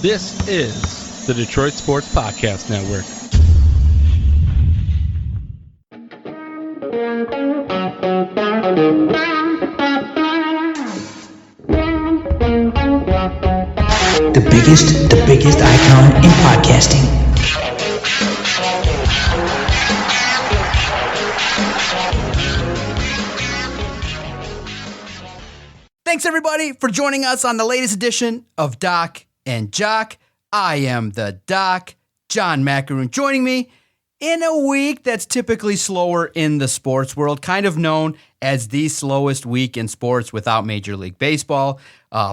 This is the Detroit Sports Podcast Network. The biggest icon in podcasting. Thanks everybody for joining us on the latest edition of Doc and Jock. I am the Doc, John Macaroon, joining me in a week that's typically slower in the sports world, kind of known as the slowest week in sports without Major League Baseball.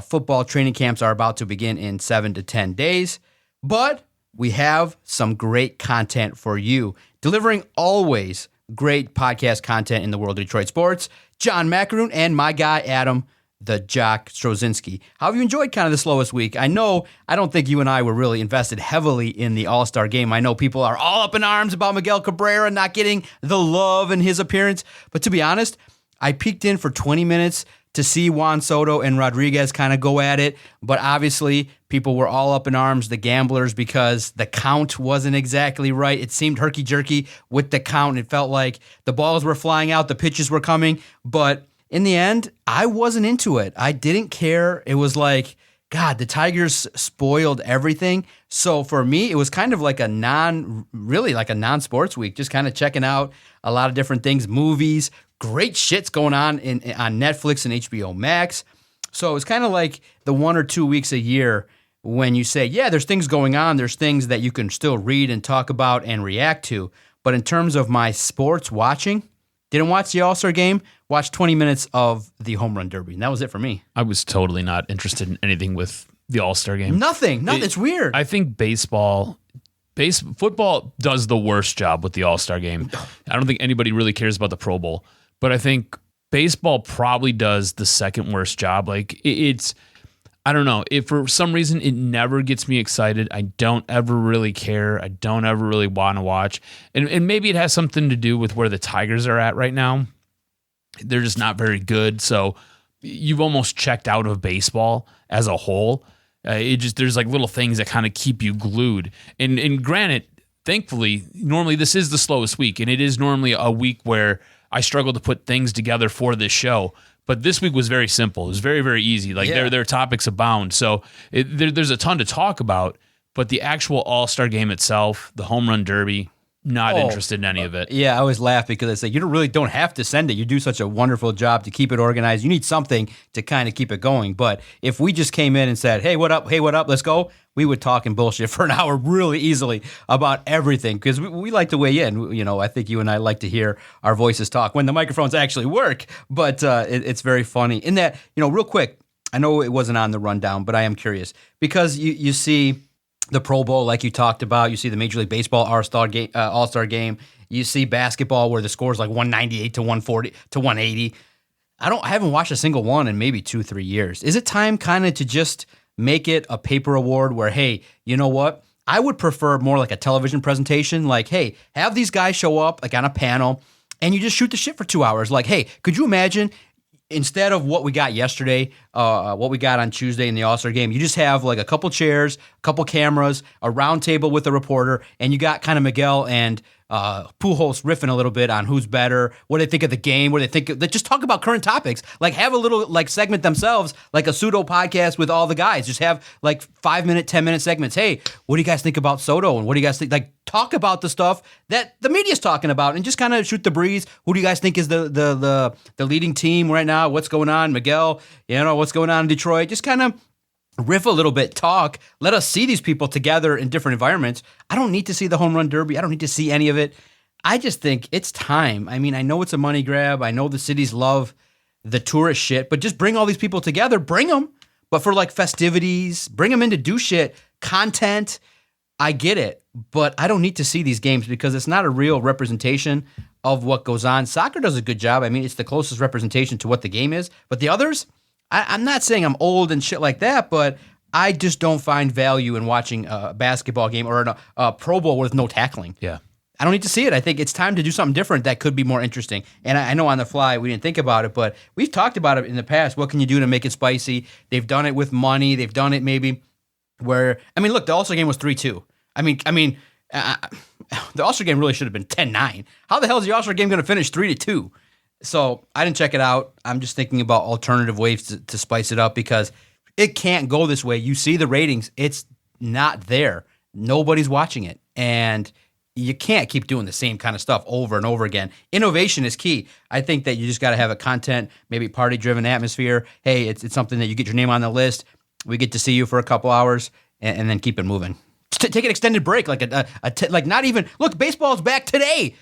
Football training camps are about to begin in 7 to 10 days, but we have some great content for you, delivering always great podcast content in the world of Detroit sports. John Macaroon and my guy, Adam, the Jock Strozinski. How have you enjoyed kind of the slowest week? I don't think you and I were really invested heavily in the All-Star game. I know people are all up in arms about Miguel Cabrera not getting the love in his appearance, but to be honest, I peeked in for 20 minutes to see Juan Soto and Rodriguez kind of go at it, but obviously people were all up in arms, the gamblers, because the count wasn't exactly right. It seemed herky-jerky with the count. It felt like the balls were flying out, the pitches were coming, but in the end, I wasn't into it. I didn't care. It was like, God, the Tigers spoiled everything. So for me, it was kind of like a non-sports week, just kind of checking out a lot of different things, movies, great shit's going on Netflix and HBO Max. So it's kind of like the 1 or 2 weeks a year when you say, yeah, there's things going on, there's things that you can still read and talk about and react to. But in terms of my sports watching, didn't watch the All-Star game, watched 20 minutes of the Home Run Derby, and that was it for me. I was totally not interested in anything with the All-Star game. Nothing. It's weird. I think football does the worst job with the All-Star game. I don't think anybody really cares about the Pro Bowl, but I think baseball probably does the second worst job. Like it's, I don't know. If for some reason it never gets me excited, I don't ever really care. I don't ever really want to watch. And maybe it has something to do with where the Tigers are at right now. They're just not very good. So you've almost checked out of baseball as a whole. There's like little things that kind of keep you glued. And granted, thankfully, normally this is the slowest week, and it is normally a week where I struggle to put things together for this show. But this week was very simple. It was very, very easy. Like there are topics abound. So there's a ton to talk about. But the actual All-Star game itself, the Home Run Derby, not interested in any of it. Yeah, I always laugh because I say, you really don't have to send it. You do such a wonderful job to keep it organized. You need something to kind of keep it going. But if we just came in and said, hey, what up, let's go, we would talk and bullshit for an hour really easily about everything because we like to weigh in. You know, I think you and I like to hear our voices talk when the microphones actually work. But it's very funny. In that, real quick, I know it wasn't on the rundown, but I am curious because you see the Pro Bowl, like you talked about. You see the Major League Baseball All-Star game. You see basketball where the score is like 198 to 140 to 180. I haven't watched a single one in maybe 2-3 years. Is it time kind of to just make it a paper award where, hey, you know what? I would prefer more like a television presentation. Like, hey, have these guys show up like on a panel and you just shoot the shit for 2 hours. Like, hey, could you imagine instead of what we got yesterday, what we got on Tuesday in the All-Star game, you just have like a couple chairs, a couple cameras, a round table with a reporter, and you got kind of Miguel and Pujols riffing a little bit on who's better, what they think of the game, what they think of, just talk about current topics. Like have a little like segment themselves, like a pseudo podcast with all the guys. Just have like 5-minute, 10-minute segments. Hey, what do you guys think about Soto? And what do you guys think? Like talk about the stuff that the media's talking about and just kind of shoot the breeze. Who do you guys think is the leading team right now? What's going on? Miguel, what's going on in Detroit? Just kind of riff a little bit, talk, let us see these people together in different environments. I don't need to see the Home Run Derby. I don't need to see any of it. I just think it's time. I mean, I know it's a money grab. I know the cities love the tourist shit, but just bring all these people together. Bring them. But for like festivities, bring them in to do shit, content. I get it, but I don't need to see these games because it's not a real representation of what goes on. Soccer does a good job. I mean, it's the closest representation to what the game is, but the others, I'm not saying I'm old and shit like that, but I just don't find value in watching a basketball game or a Pro Bowl with no tackling. Yeah. I don't need to see it. I think it's time to do something different that could be more interesting. And I know on the fly we didn't think about it, but we've talked about it in the past. What can you do to make it spicy? They've done it with money. They've done it maybe where, I mean, look, the All-Star game was 3-2. The All-Star game really should have been 10-9. How the hell is the All-Star game going to finish 3-2? So I didn't check it out. I'm just thinking about alternative ways to spice it up because it can't go this way. You see the ratings. It's not there. Nobody's watching it. And you can't keep doing the same kind of stuff over and over again. Innovation is key. I think that you just got to have a content, maybe party-driven atmosphere. Hey, it's something that you get your name on the list. We get to see you for a couple hours and then keep it moving. Take an extended break, like not even, look, baseball's back today.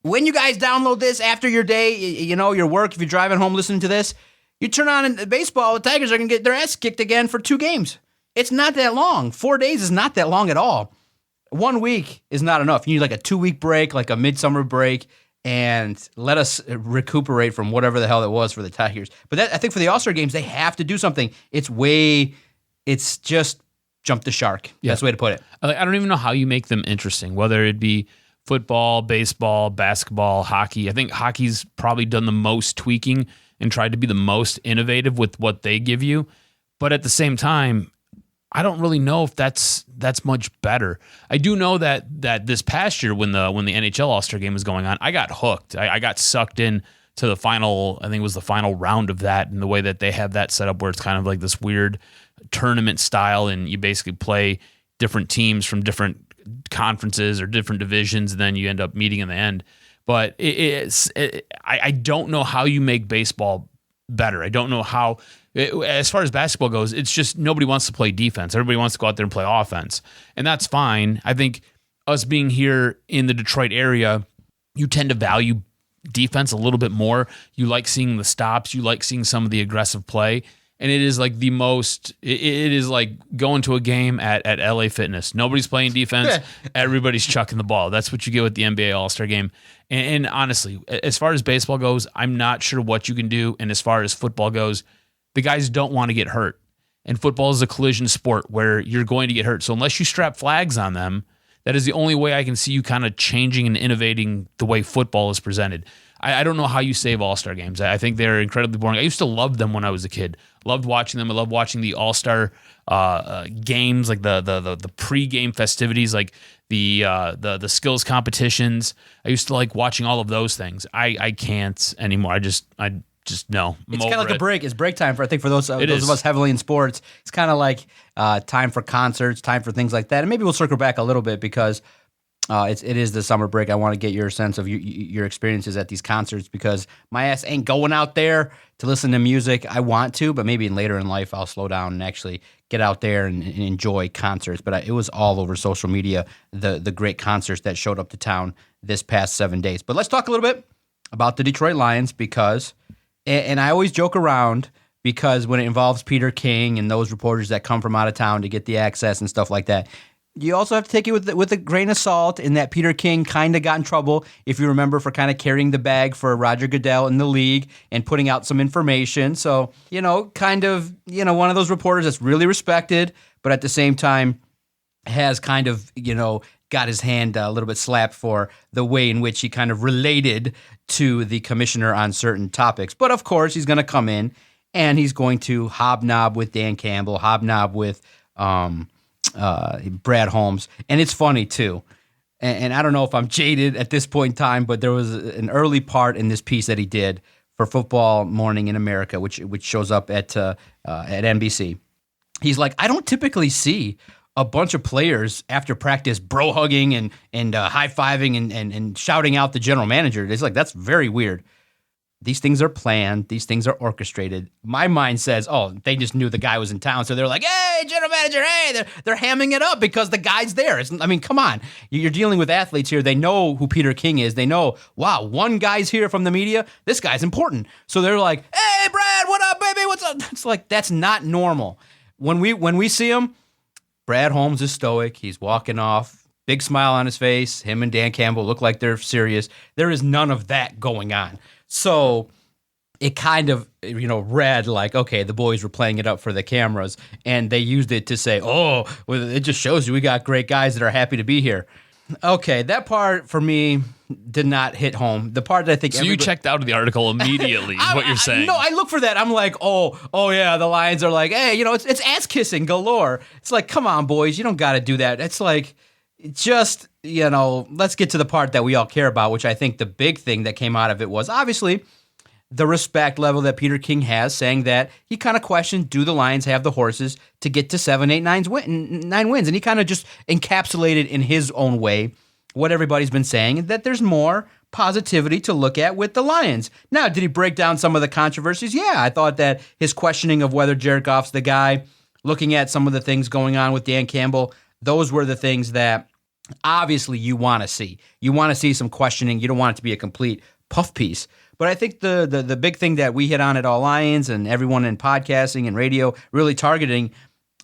When you guys download this after your day, your work, if you're driving home listening to this, you turn on baseball, the Tigers are going to get their ass kicked again for 2 games. It's not that long. 4 days is not that long at all. 1 week is not enough. You need like a 2-week break, like a midsummer break, and let us recuperate from whatever the hell it was for the Tigers. But I think for the All-Star games, they have to do something. It's just jump the shark. Yeah. That's the way to put it. I don't even know how you make them interesting, whether it be football, baseball, basketball, hockey. I think hockey's probably done the most tweaking and tried to be the most innovative with what they give you. But at the same time, I don't really know if that's much better. I do know that this past year when the NHL All-Star game was going on, I got hooked. I got sucked in to the final, I think it was the final round of that, and the way that they have that set up where it's kind of like this weird tournament style, and you basically play different teams from different conferences or different divisions, and then you end up meeting in the end. But I don't know how you make baseball better. I don't know how, as far as basketball goes, it's just nobody wants to play defense. Everybody wants to go out there and play offense. And that's fine. I think us being here in the Detroit area, you tend to value defense a little bit more. You like seeing the stops. You like seeing some of the aggressive play. And it is like it is like going to a game at LA Fitness. Nobody's playing defense. Everybody's chucking the ball. That's what you get with the NBA All-Star game. And honestly, as far as baseball goes, I'm not sure what you can do. And as far as football goes, the guys don't want to get hurt. And football is a collision sport where you're going to get hurt. So unless you strap flags on them, that is the only way I can see you kind of changing and innovating the way football is presented. I don't know how you save All-Star games. I think they're incredibly boring. I used to love them when I was a kid. Loved watching them. I loved watching the All-Star games, like the pre-game festivities, like the skills competitions. I used to like watching all of those things. I can't anymore. I just no. It's kind of like a break. It's break time for those of us heavily in sports. It's kind of like time for concerts, time for things like that. And maybe we'll circle back a little bit because it is the summer break. I want to get your sense of your experiences at these concerts because my ass ain't going out there to listen to music. I want to, but maybe later in life I'll slow down and actually get out there and enjoy concerts. But it was all over social media, the great concerts that showed up to town this past 7 days. But let's talk a little bit about the Detroit Lions because, and I always joke around because when it involves Peter King and those reporters that come from out of town to get the access and stuff like that, you also have to take it with a grain of salt in that Peter King kind of got in trouble, if you remember, for kind of carrying the bag for Roger Goodell in the league and putting out some information. So, kind of, one of those reporters that's really respected, but at the same time has kind of, got his hand a little bit slapped for the way in which he kind of related to the commissioner on certain topics. But of course, he's going to come in and he's going to hobnob with Dan Campbell, hobnob with Brad Holmes, and it's funny too. And I don't know if I'm jaded at this point in time, but there was an early part in this piece that he did for Football Morning in America, which shows up at NBC. He's like, I don't typically see a bunch of players after practice bro hugging and high fiving and shouting out the general manager. It's like, that's very weird. These things are planned. These things are orchestrated. My mind says, oh, they just knew the guy was in town. So they're like, hey, general manager, hey, they're hamming it up because the guy's there. Come on. You're dealing with athletes here. They know who Peter King is. They know, wow, one guy's here from the media. This guy's important. So they're like, hey, Brad, what up, baby? What's up? It's like, that's not normal. When we see him, Brad Holmes is stoic. He's walking off. Big smile on his face. Him and Dan Campbell look like they're serious. There is none of that going on. So it kind of, read like, okay, the boys were playing it up for the cameras, and they used it to say, oh, well, it just shows you we got great guys that are happy to be here. Okay, that part for me did not hit home. The part that I think So you checked out of the article immediately, is what you're saying. No, I look for that. I'm like, oh yeah, the Lions are like, hey, it's ass kissing galore. It's like, come on, boys, you don't got to do that. It's like, just, let's get to the part that we all care about, which I think the big thing that came out of it was obviously the respect level that Peter King has, saying that he kind of questioned, do the Lions have the horses to get to 7, 8, 9 wins? And he kind of just encapsulated in his own way what everybody's been saying, that there's more positivity to look at with the Lions. Now, did he break down some of the controversies? Yeah, I thought that his questioning of whether Jared Goff's the guy, looking at some of the things going on with Dan Campbell, those were the things that obviously you want to see. You want to see some questioning. You don't want it to be a complete puff piece. But I think the big thing that we hit on at All Lions and everyone in podcasting and radio really targeting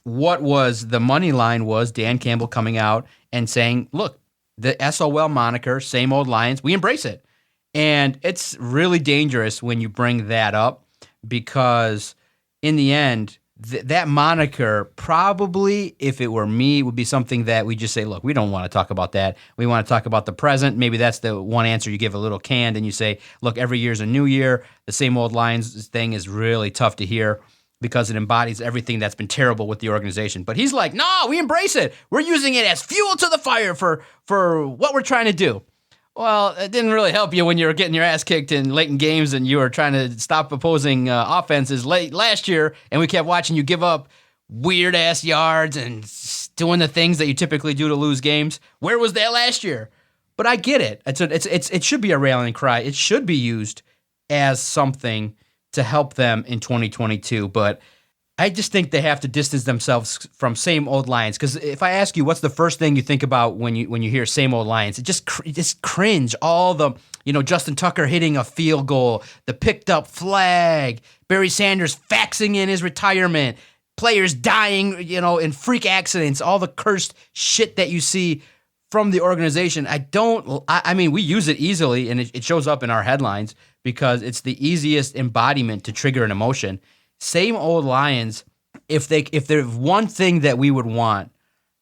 what was the money line was Dan Campbell coming out and saying, look, the SOL moniker, same old Lions, we embrace it. And it's really dangerous when you bring that up because in the end, that moniker probably, if it were me, would be something that we just say, look, we don't want to talk about that. We want to talk about the present. Maybe that's the one answer you give a little canned and you say, look, every year's a new year. The same old Lions thing is really tough to hear because it embodies everything that's been terrible with the organization. But he's like, no, we embrace it. We're using it as fuel to the fire for what we're trying to do. Well, it didn't really help you when you were getting your ass kicked in late in games and you were trying to stop opposing offenses late last year, and we kept watching you give up weird-ass yards and doing the things that you typically do to lose games. Where was that last year? But I get it. It should be a rallying cry. It should be used as something to help them in 2022, but I just think they have to distance themselves from same old Lions. Because if I ask you, what's the first thing you think about when you hear same old Lions? It just cringe. All the Justin Tucker hitting a field goal, the picked up flag, Barry Sanders faxing in his retirement, players dying, in freak accidents, all the cursed shit that you see from the organization. I mean, we use it easily, and it shows up in our headlines because it's the easiest embodiment to trigger an emotion. Same old Lions, if there's one thing that we would want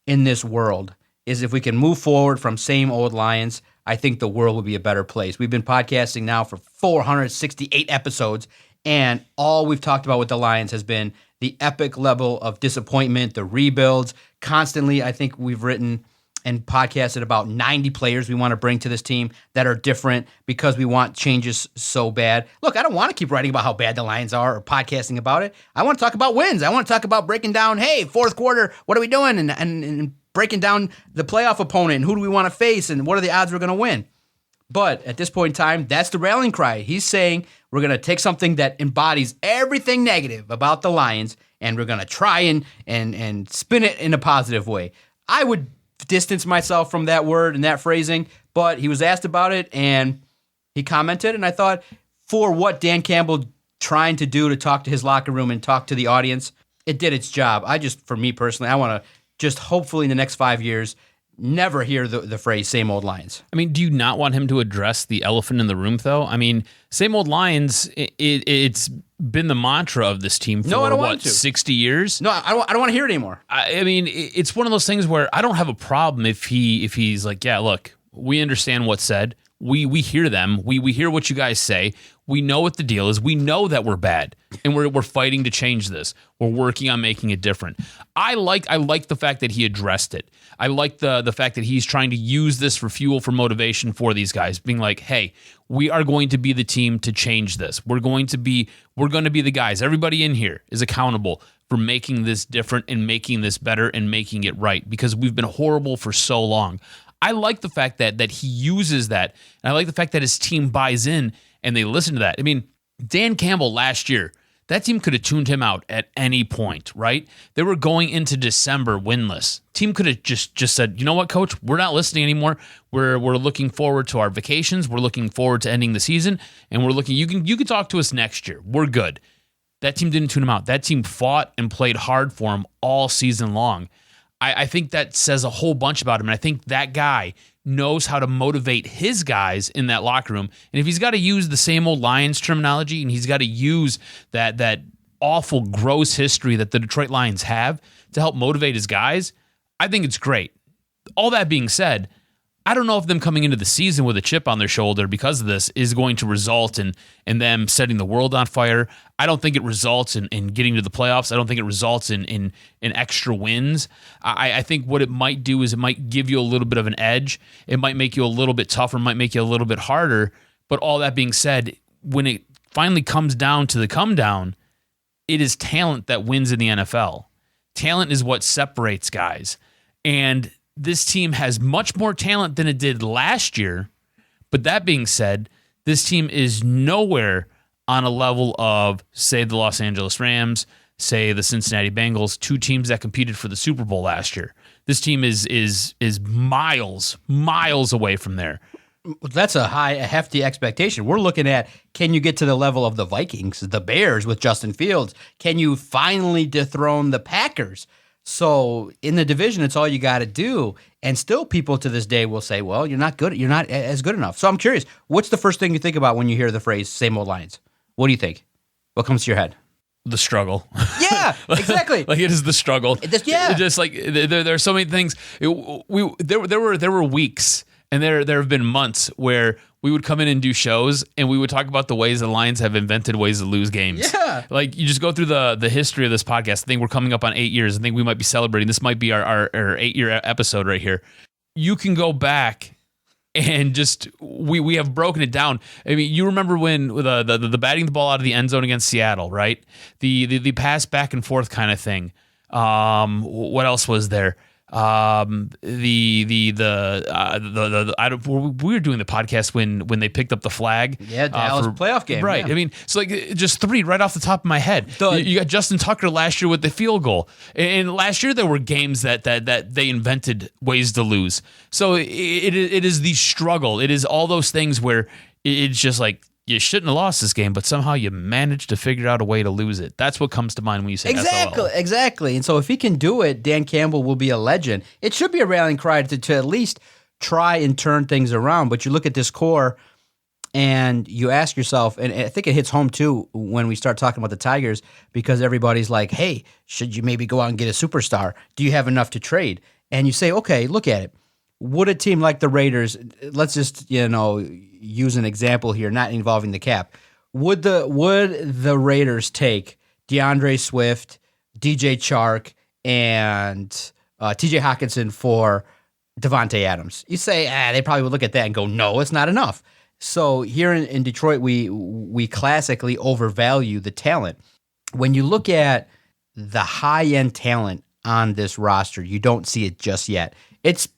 in this world is if we can move forward from same old Lions, I think the world would be a better place. We've been podcasting now for 468 episodes, and all we've talked about with the Lions has been the epic level of disappointment, the rebuilds. Constantly, I think we've written and podcasted about 90 players we want to bring to this team that are different because we want changes so bad. Look, I don't want to keep writing about how bad the Lions are or podcasting about it. I want to talk about wins. I want to talk about breaking down, hey, fourth quarter, what are we doing? And breaking down the playoff opponent and who do we want to face and what are the odds we're going to win. But at this point in time, that's the rallying cry. He's saying we're going to take something that embodies everything negative about the Lions and we're going to try and spin it in a positive way. I would distance myself from that word and that phrasing, but he was asked about it and he commented, and I thought for what Dan Campbell trying to do to talk to his locker room and talk to the audience, it did its job. For me personally, I want to just hopefully in the next 5 years never hear the phrase same old Lions. I mean, do you not want him to address the elephant in the room, though? I mean, same old Lions, it's been the mantra of this team for, 60 years? No, I don't want to hear it anymore. I mean, it's one of those things where I don't have a problem if he's like, yeah, look, we understand what's said. We hear them. We hear what you guys say. We know what the deal is. We know that we're bad, and we're fighting to change this. We're working on making it different. I like the fact that he addressed it. I like the fact that he's trying to use this for fuel for motivation for these guys, being like, hey, we are going to be the team to change this. We're going to be the guys. Everybody in here is accountable for making this different and making this better and making it right because we've been horrible for so long. I like the fact that he uses that, and I like the fact that his team buys in and they listen to that. I mean, Dan Campbell last year, that team could have tuned him out at any point, right? They were going into December winless. Team could have just said, you know what, coach, we're not listening anymore. We're looking forward to our vacations. We're looking forward to ending the season, and we're looking. You can talk to us next year. We're good. That team didn't tune him out. That team fought and played hard for him all season long. I think that says a whole bunch about him, and I think that guy knows how to motivate his guys in that locker room. And if he's got to use the same old Lions terminology and he's got to use that awful, gross history that the Detroit Lions have to help motivate his guys, I think it's great. All that being said, I don't know if them coming into the season with a chip on their shoulder because of this is going to result in them setting the world on fire. I don't think it results in getting to the playoffs. I don't think it results in extra wins. I think what it might do is it might give you a little bit of an edge. It might make you a little bit tougher, might make you a little bit harder. But all that being said, when it finally comes down to the come down, it is talent that wins in the NFL. Talent is what separates guys. And this team has much more talent than it did last year. But that being said, this team is nowhere on a level of, say, the Los Angeles Rams, say the Cincinnati Bengals, two teams that competed for the Super Bowl last year. This team is miles away from there. That's a hefty expectation. We're looking at, can you get to the level of the Vikings, the Bears with Justin Fields? Can you finally dethrone the Packers? So in the division, it's all you got to do. And still people to this day will say, well, you're not good. You're not as good enough. So I'm curious, what's the first thing you think about when you hear the phrase same old Lions? What do you think? What comes to your head? The struggle. Yeah, exactly. Like it is the struggle. Yeah. Just like there are so many things. There were weeks and there have been months where we would come in and do shows and we would talk about the ways the Lions have invented ways to lose games. Yeah. Like you just go through the history of this podcast. I think we're coming up on 8 years. I think we might be celebrating. This might be our 8-year episode right here. You can go back and just we have broken it down. I mean, you remember when the batting the ball out of the end zone against Seattle, right? The pass back and forth kind of thing. What else was there? We were doing the podcast when they picked up the flag. Yeah, Dallas playoff game. Right. Yeah. I mean, it's like just three right off the top of my head. You got Justin Tucker last year with the field goal. And last year there were games that they invented ways to lose. So it is the struggle. It is all those things where it's just like, you shouldn't have lost this game, but somehow you managed to figure out a way to lose it. That's what comes to mind when you say SOL. Exactly. And so if he can do it, Dan Campbell will be a legend. It should be a rallying cry to at least try and turn things around. But you look at this core and you ask yourself, and I think it hits home too when we start talking about the Tigers, because everybody's like, hey, should you maybe go out and get a superstar? Do you have enough to trade? And you say, okay, look at it. Would a team like the Raiders, let's just, use an example here, not involving the cap. Would the Raiders take DeAndre Swift, DJ Chark, and TJ Hawkinson for Devontae Adams? You say, they probably would look at that and go, no, it's not enough. So here in Detroit, we classically overvalue the talent. When you look at the high-end talent on this roster, you don't see it just yet. It's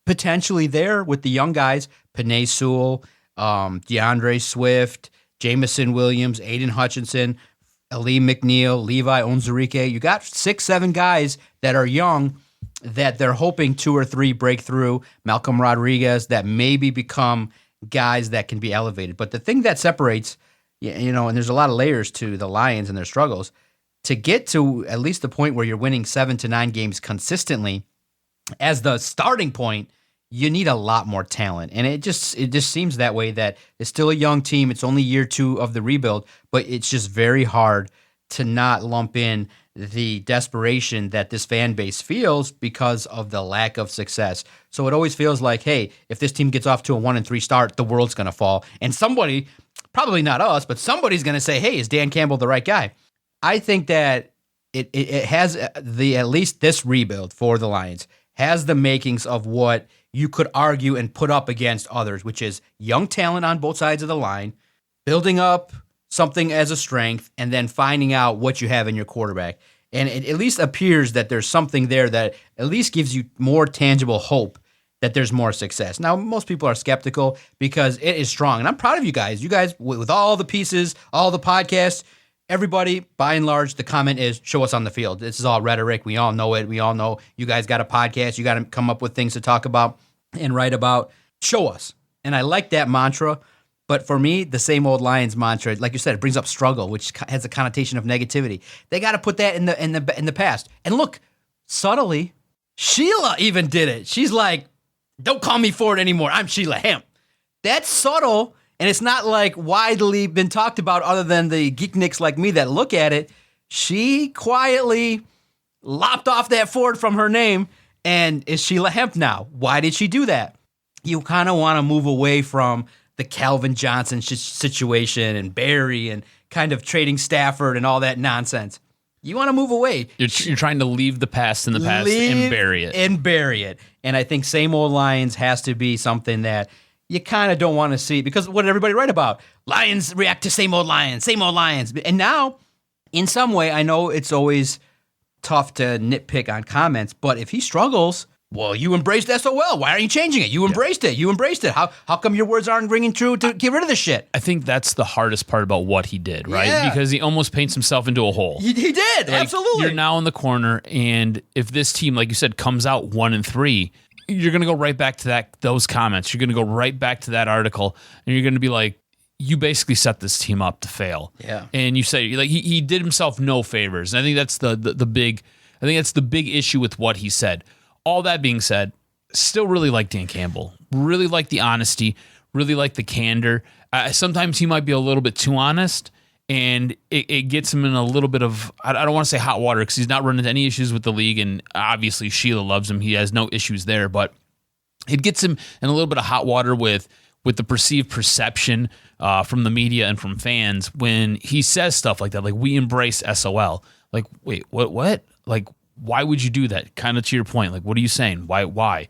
potentially there with the young guys, Penei Sewell, DeAndre Swift, Jamison Williams, Aiden Hutchinson, Aleem McNeil, Levi Onwuzurike. You got 6-7 guys that are young that they're hoping 2 or 3 break through. Malcolm Rodriguez that maybe become guys that can be elevated. But the thing that separates, and there's a lot of layers to the Lions and their struggles, to get to at least the point where you're winning 7 to 9 games consistently as the starting point, you need a lot more talent. And it just seems that way, that it's still a young team. It's only year 2 of the rebuild, but it's just very hard to not lump in the desperation that this fan base feels because of the lack of success. So it always feels like, hey, if this team gets off to a 1-3 start, the world's going to fall. And somebody, probably not us, but somebody's going to say, hey, is Dan Campbell the right guy? I think that it has at least this rebuild for the Lions has the makings of what you could argue and put up against others, which is young talent on both sides of the line, building up something as a strength, and then finding out what you have in your quarterback. And it at least appears that there's something there that at least gives you more tangible hope that there's more success. Now, most people are skeptical because it is strong. And I'm proud of you guys. You guys, with all the pieces, all the podcasts, everybody, by and large, the comment is, show us on the field. This is all rhetoric. We all know it. We all know you guys got a podcast. You got to come up with things to talk about and write about. Show us. And I like that mantra. But for me, the same old Lions mantra, like you said, it brings up struggle, which has a connotation of negativity. They got to put that in the past. And look, subtly, Sheila even did it. She's like, don't call me Ford anymore. I'm Sheila Hemp. That's subtle, and it's not like widely been talked about other than the geekniks like me that look at it. She quietly lopped off that Ford from her name and is Sheila Hemp now. Why did she do that? you kind of want to move away from the Calvin Johnson situation and Barry and kind of trading Stafford and all that nonsense. You want to move away. You're trying to leave the past in the past and bury it. And I think same old Lions has to be something that you kind of don't want to see, because what did everybody write about? Lions react to same old Lions. And now, in some way, I know it's always tough to nitpick on comments, but if he struggles, well, you embraced SOL. Why aren't you changing it? You embraced it. How come your words aren't ringing true to get rid of this shit? I think that's the hardest part about what he did, right? Yeah. Because he almost paints himself into a hole. He did, absolutely. You're now in the corner, and if this team, like you said, comes out 1-3, you're going to go right back to those comments. You're going to go right back to that article, and you're going to be like, you basically set this team up to fail. Yeah. And you say, like, he did himself no favors. And I think that's the big issue with what he said. All that being said, still really like Dan Campbell. Really like the honesty. Really like the candor. Sometimes he might be a little bit too honest, and it gets him in a little bit of, I don't want to say hot water, because he's not running into any issues with the league, and obviously Sheila loves him. He has no issues there, but it gets him in a little bit of hot water with the perceived perception from the media and from fans when he says stuff like that, like, we embrace SOL. Like, wait, what? Like, why would you do that? Kind of to your point, like, what are you saying? Why?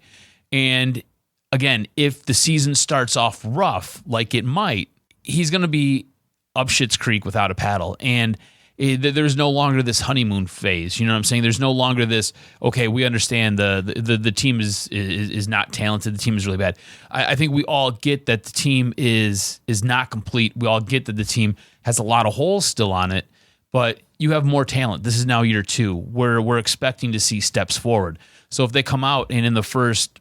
And again, if the season starts off rough, like it might, he's going to be up shit's creek without a paddle. And there's no longer this honeymoon phase. You know what I'm saying? There's no longer this, okay, we understand the team is not talented. The team is really bad. I think we all get that the team is not complete. We all get that the team has a lot of holes still on it, but you have more talent. This is now year 2 where we're expecting to see steps forward. So if they come out and in the first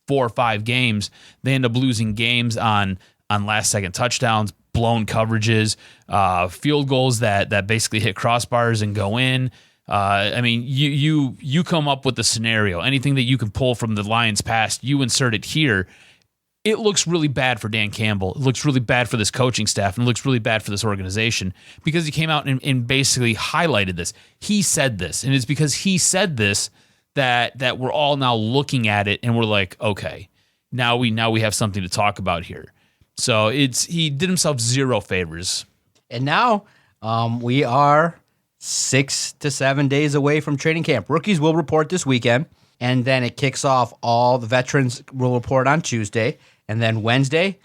4 or 5 games, they end up losing games on last second touchdowns, blown coverages, field goals that basically hit crossbars and go in. I mean, you come up with the scenario. Anything that you can pull from the Lions' past, you insert it here. It looks really bad for Dan Campbell. It looks really bad for this coaching staff, and it looks really bad for this organization because he came out and basically highlighted this. He said this, and it's because he said this that we're all now looking at it and we're like, okay, now we have something to talk about here. So he did himself zero favors. And now we are 6 to 7 days away from training camp. Rookies will report this weekend, and then it kicks off. All the veterans will report on Tuesday. And then Wednesday,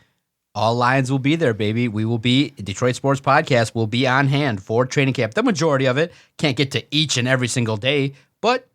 all Lions will be there, baby. We will be, Detroit Sports Podcast will be on hand for training camp. The majority of it, can't get to each and every single day, but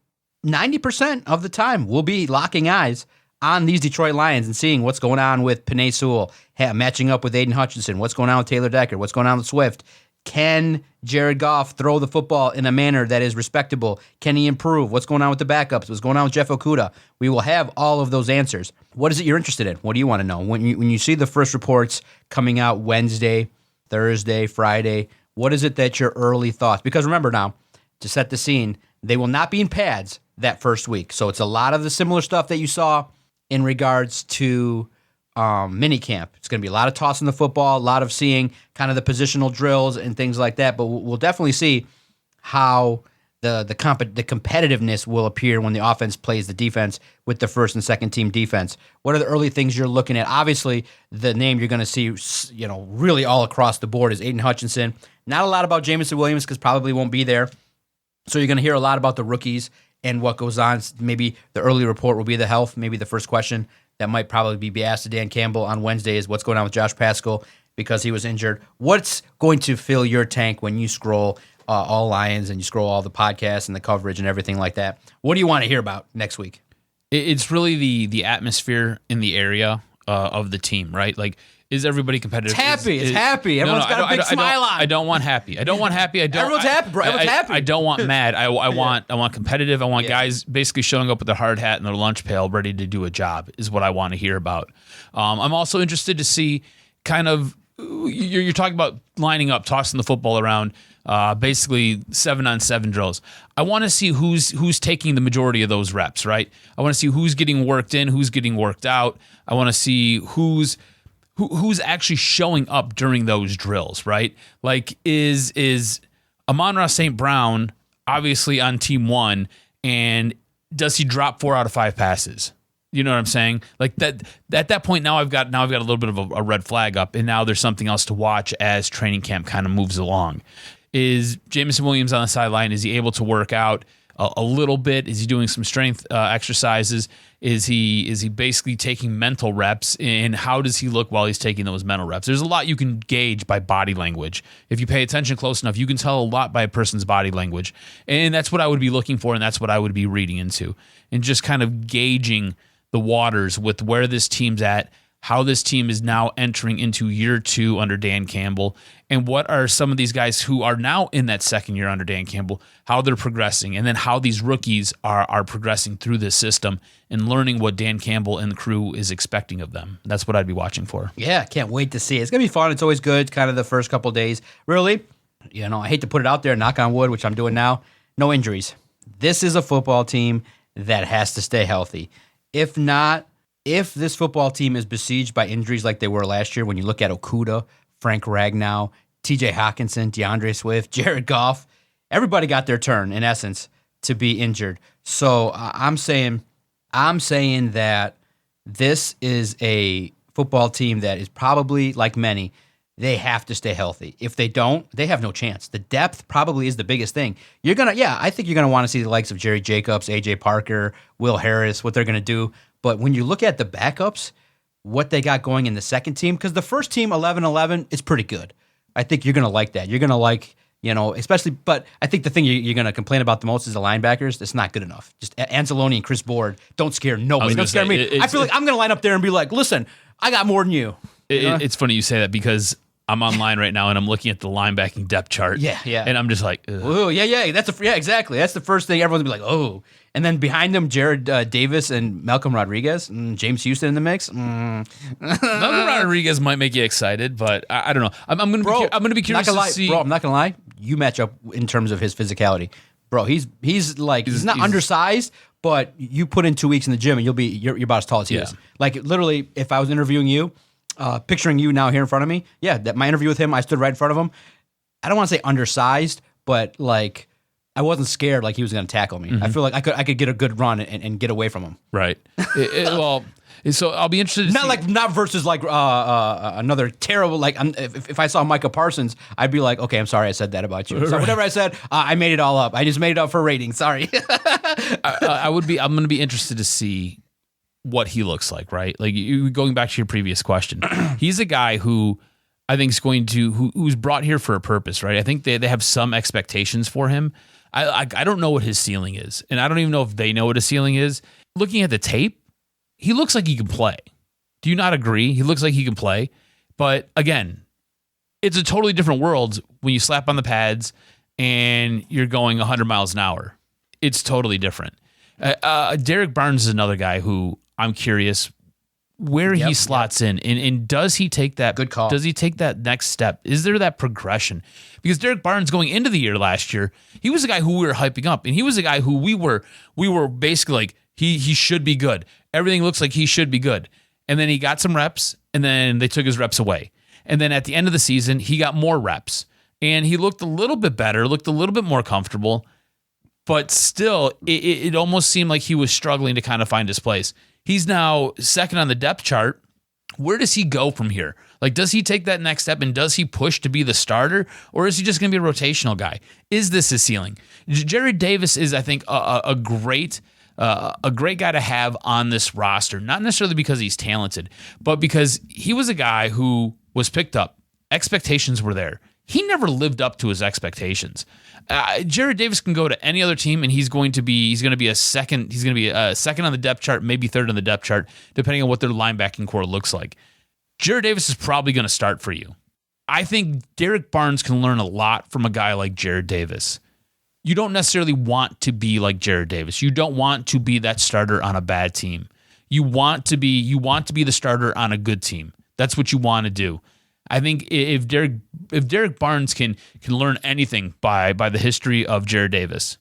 90% of the time we'll be locking eyes on these Detroit Lions and seeing what's going on with Penei Sewell, matching up with Aiden Hutchinson, what's going on with Taylor Decker, what's going on with Swift. Can Jared Goff throw the football in a manner that is respectable? Can he improve? What's going on with the backups? What's going on with Jeff Okudah? We will have all of those answers. What is it you're interested in? What do you want to know? When you see the first reports coming out Wednesday, Thursday, Friday, what is it that your early thoughts? Because remember now, to set the scene, they will not be in pads that first week. So it's a lot of the similar stuff that you saw in regards to mini camp. It's going to be a lot of tossing the football, a lot of seeing kind of the positional drills and things like that. But we'll definitely see how the competitiveness will appear when the offense plays the defense with the first and second team defense. What are the early things you're looking at? Obviously, the name you're going to see, really all across the board is Aiden Hutchinson. Not a lot about Jamison Williams because probably won't be there. So you're going to hear a lot about the rookies and what goes on. Maybe the early report will be the health. Maybe the first question that might probably be asked to Dan Campbell on Wednesday is what's going on with Josh Paschal because he was injured. What's going to fill your tank when you scroll all Lions and you scroll all the podcasts and the coverage and everything like that? What do you want to hear about next week? It's really the atmosphere in the area of the team, right? Like, is everybody competitive? It's happy. Everyone's got a big smile on. I don't want happy. Everyone's happy, bro. Everyone's happy. I don't want mad. I want competitive. I want guys basically showing up with their hard hat and their lunch pail, ready to do a job. Is what I want to hear about. I'm also interested to see kind of you're talking about lining up, tossing the football around, basically 7-on-7 drills. I want to see who's taking the majority of those reps. Right. I want to see who's getting worked in, who's getting worked out. I want to see who's actually showing up during those drills, right? Like, is Amon-Ra St. Brown obviously on team 1, and does he drop 4 out of 5 passes? You know what I'm saying? Like that at that point now I've got a little bit of a red flag up, and now there's something else to watch as training camp kind of moves along. Is Jameson Williams on the sideline? Is he able to work out a little bit? Is he doing some strength exercises? Is he basically taking mental reps? And how does he look while he's taking those mental reps? There's a lot you can gauge by body language. If you pay attention close enough, you can tell a lot by a person's body language. And that's what I would be looking for, and that's what I would be reading into. And just kind of gauging the waters with where this team's at, how this team is now entering into year 2 under Dan Campbell, and what are some of these guys who are now in that second year under Dan Campbell, how they're progressing, and then how these rookies are progressing through this system and learning what Dan Campbell and the crew is expecting of them. That's what I'd be watching for. Yeah, can't wait to see it. It's going to be fun. It's always good, kind of the first couple of days. Really, I hate to put it out there, knock on wood, which I'm doing now, no injuries. This is a football team that has to stay healthy. If not, if this football team is besieged by injuries like they were last year, when you look at Okudah, Frank Ragnow, TJ Hawkinson, DeAndre Swift, Jared Goff, everybody got their turn, in essence, to be injured. So I'm saying that this is a football team that is probably, like many, they have to stay healthy. If they don't, they have no chance. The depth probably is the biggest thing. I think you're gonna want to see the likes of Jerry Jacobs, AJ Parker, Will Harris, what they're gonna do. But when you look at the backups, what they got going in the second team, because the first team, 11-11, is pretty good. I think you're going to like that. You're going to like, especially, but I think the thing you're going to complain about the most is the linebackers. It's not good enough. Just Anzalone and Chris Board don't scare nobody. Don't scare me. I feel like I'm going to line up there and be like, listen, I got more than you. It's funny you say that because I'm online right now and I'm looking at the linebacking depth chart. Yeah. And I'm just like, ugh. Oh, yeah. Exactly. That's the first thing everyone's gonna be like, oh. And then behind them, Jared Davis and Malcolm Rodriguez, James Houston in the mix. Malcolm Rodriguez might make you excited, but I don't know. I'm gonna be curious to see. Bro, I'm not gonna lie. You match up in terms of his physicality, bro. He's not undersized, but you put in 2 weeks in the gym and you're about as tall as he is. Like literally, if I was interviewing you, picturing you now here in front of me, that my interview with him, I stood right in front of him. I don't want to say undersized, but like I wasn't scared like he was going to tackle me. Mm-hmm. I feel like I could get a good run and get away from him. Right. So I'll be interested. Not versus like another terrible like if I saw Micah Parsons, I'd be like, okay, I'm sorry I said that about you. So whatever I said, I made it all up. I just made it up for ratings. Sorry. I'm going to be interested to see what he looks like, right? Like going back to your previous question, he's a guy who I think is who's brought here for a purpose, right? I think they have some expectations for him. I don't know what his ceiling is, and I don't even know if they know what his ceiling is. Looking at the tape, he looks like he can play. Do you not agree? He looks like he can play, but again, it's a totally different world when you slap on the pads and you're going 100 miles an hour. It's totally different. Derek Barnes is another guy who I'm curious where he slots in, and does he take that? Good call. Does he take that next step? Is there that progression? Because Derek Barnes going into the year last year, he was a guy who we were hyping up, and he was a guy who we were basically like he should be good. Everything looks like he should be good, and then he got some reps, and then they took his reps away, and then at the end of the season he got more reps, and he looked a little bit better, looked a little bit more comfortable, but still it almost seemed like he was struggling to kind of find his place. He's now second on the depth chart. Where does he go from here? Like, does he take that next step and does he push to be the starter, or is he just going to be a rotational guy? Is this his ceiling? Jared Davis is, I think, a great guy to have on this roster, not necessarily because he's talented, but because he was a guy who was picked up. Expectations were there. He never lived up to his expectations. Jared Davis can go to any other team, and he's going to be a second. He's going to be a second on the depth chart, maybe third on the depth chart, depending on what their linebacking core looks like. Jared Davis is probably going to start for you. I think Derek Barnes can learn a lot from a guy like Jared Davis. You don't necessarily want to be like Jared Davis. You don't want to be that starter on a bad team. You want to be the starter on a good team. That's what you want to do. I think if Derek Barnes can learn anything by the history of Jared Davis,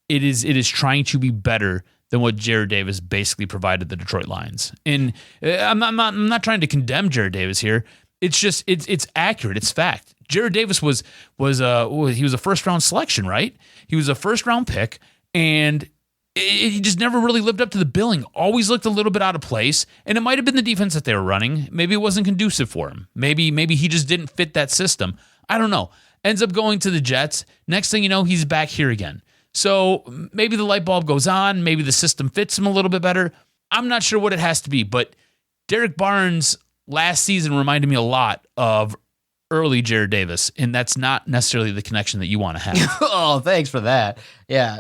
it is trying to be better than what Jared Davis basically provided the Detroit Lions. And I'm not trying to condemn Jared Davis here. It's just it's accurate. It's fact. Jared Davis he was a first round selection, right? He was a first round pick, and he just never really lived up to the billing. Always looked a little bit out of place, and it might have been the defense that they were running. Maybe it wasn't conducive for him. Maybe he just didn't fit that system. I don't know. Ends up going to the Jets. Next thing you know, he's back here again. So maybe the light bulb goes on. Maybe the system fits him a little bit better. I'm not sure what it has to be, but Derek Barnes last season reminded me a lot of early Jared Davis, and that's not necessarily the connection that you want to have. Oh, thanks for that. Yeah,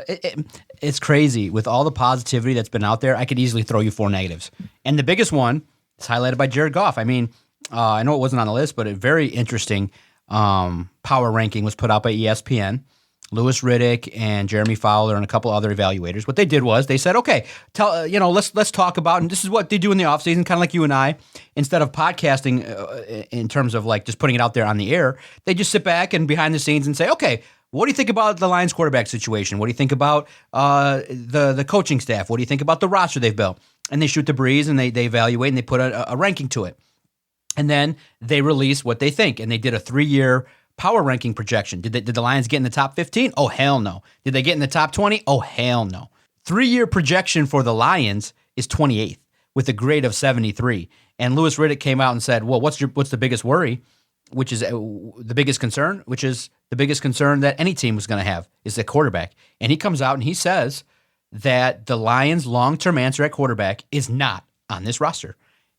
it's crazy. With all the positivity that's been out there, I could easily throw you 4 negatives. And the biggest one is highlighted by Jared Goff. I mean, I know it wasn't on the list, but a very interesting power ranking was put out by ESPN. Louis Riddick and Jeremy Fowler and a couple other evaluators. What they did was they said, okay, let's talk about, and this is what they do in the offseason, kind of like you and I. Instead of podcasting in terms of like just putting it out there on the air, they just sit back and behind the scenes and say, okay, what do you think about the Lions quarterback situation? What do you think about the coaching staff? What do you think about the roster they've built? And they shoot the breeze and they evaluate and they put a ranking to it. And then they release what they think. And they did a 3-year power ranking projection. Did the Lions get in the top 15? Oh, hell no. Did they get in the top 20? Oh, hell no. 3-year projection for the Lions is 28th with a grade of 73. And Louis Riddick came out and said, well, what's the biggest worry, which is the biggest concern, which is the biggest concern that any team was going to have is the quarterback. And he comes out and he says that the Lions' long-term answer at quarterback is not on this roster.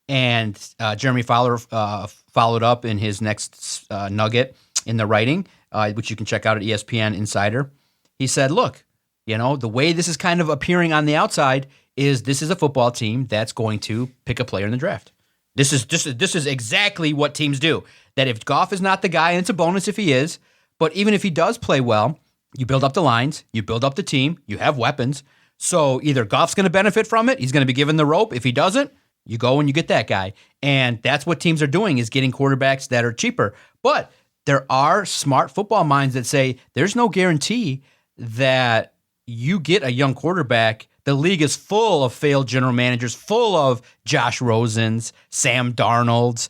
And Jeremy Fowler followed up in his next nugget in the writing, which you can check out at ESPN Insider. He said, look, the way this is kind of appearing on the outside is this is a football team that's going to pick a player in the draft. This is exactly what teams do. That if Goff is not the guy, and it's a bonus if he is, but even if he does play well, you build up the lines, you build up the team, you have weapons. So either Goff's going to benefit from it, he's going to be given the rope. If he doesn't, you go and you get that guy. And that's what teams are doing, is getting quarterbacks that are cheaper. But there are smart football minds that say there's no guarantee that you get a young quarterback. The league is full of failed general managers, full of Josh Rosens, Sam Darnolds.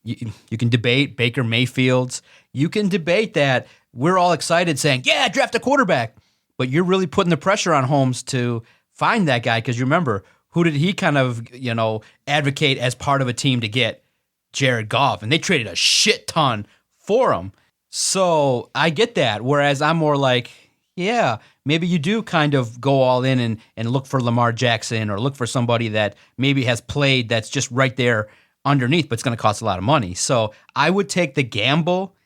You can debate Baker Mayfield's. You can debate that. We're all excited saying, yeah, draft a quarterback. But you're really putting the pressure on Holmes to find that guy, because you remember, who did he kind of, advocate as part of a team to get? Jared Goff, and they traded a shit ton for him. So I get that. Whereas I'm more like, yeah, maybe you do kind of go all in and look for Lamar Jackson, or look for somebody that maybe has played that's just right there underneath, but it's going to cost a lot of money. So I would take the gamble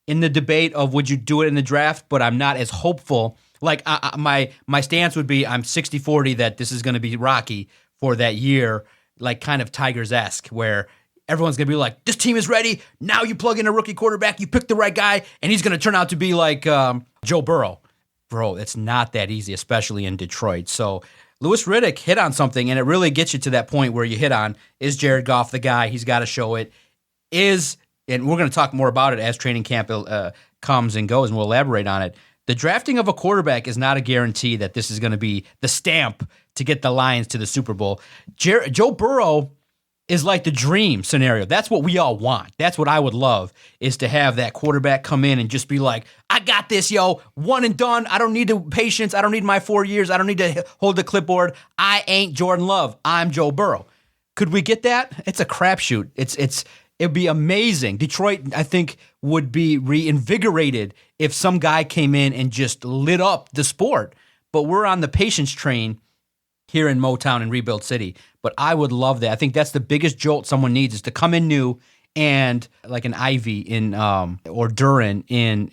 in the debate of would you do it in the draft, but I'm not as hopeful. Like my stance would be I'm 60-40 that this is going to be rocky for that year, like kind of Tigers-esque, where everyone's going to be like, this team is ready. Now you plug in a rookie quarterback, you pick the right guy, and he's going to turn out to be like Joe Burrow. Bro, it's not that easy, especially in Detroit. So Louis Riddick hit on something, and it really gets you to that point where you hit on, is Jared Goff the guy? He's got to show it. And we're going to talk more about it as training camp comes and goes, and we'll elaborate on it. The drafting of a quarterback is not a guarantee that this is going to be the stamp to get the Lions to the Super Bowl. Joe Burrow is like the dream scenario. That's what we all want. That's what I would love, is to have that quarterback come in and just be like, I got this, yo, one and done. I don't need the patience. I don't need my 4 years. I don't need to hold the clipboard. I ain't Jordan Love. I'm Joe Burrow. Could we get that? It's a crapshoot. It'd be amazing. Detroit, I think, would be reinvigorated if some guy came in and just lit up the sport. But we're on the patience train here in Motown and Rebuild City. But I would love that. I think that's the biggest jolt someone needs, is to come in new, and like an Ivy or Duran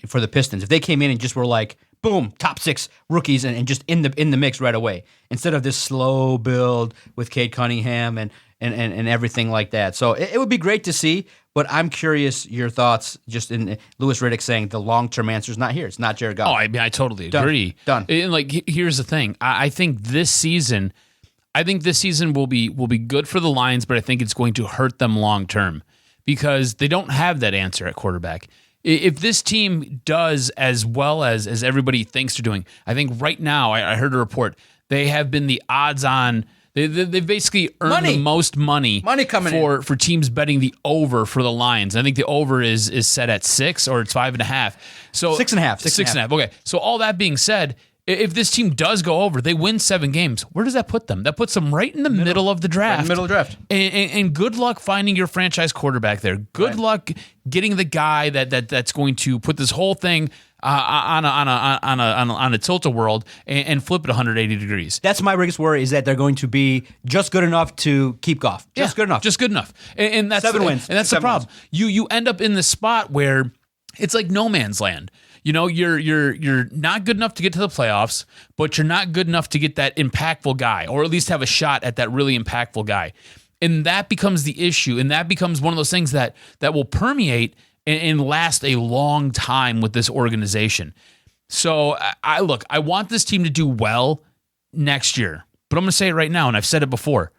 for the Pistons. If they came in and just were like, boom, top 6 rookies and just in the mix right away, instead of this slow build with Cade Cunningham and everything like that. So it would be great to see, but I'm curious your thoughts just in Louis Riddick saying the long-term answer is not here. It's not Jared Goff. Oh, I mean, I totally agree. Done. And like, here's the thing. I think this season will be good for the Lions, but I think it's going to hurt them long-term because they don't have that answer at quarterback. If this team does as well as everybody thinks they're doing, I think right now, I heard a report, they have been the odds-on. They've basically earned the most money coming for teams betting the over for the Lions. I think the over is set at 6, or it's 5.5. So 6.5. 6.5. Okay. So all that being said, If this team does go over, they win 7 games. Where does that put them? That puts them right in the middle of the draft. Right in the middle of the draft. And good luck finding your franchise quarterback there. Good luck getting the guy that's going to put this whole thing on a tilt-a-world and flip it 180 degrees. That's my biggest worry, is that they're going to be just good enough to keep Goff. Just good enough. Just good enough. And that's 7 wins. And that's the problem. You end up in this spot where it's like no man's land. You know, you're not good enough to get to the playoffs, but you're not good enough to get that impactful guy, or at least have a shot at that really impactful guy. And that becomes the issue, and that becomes one of those things that will permeate and last a long time with this organization. So I want this team to do well next year, but I'm going to say it right now, and I've said it before.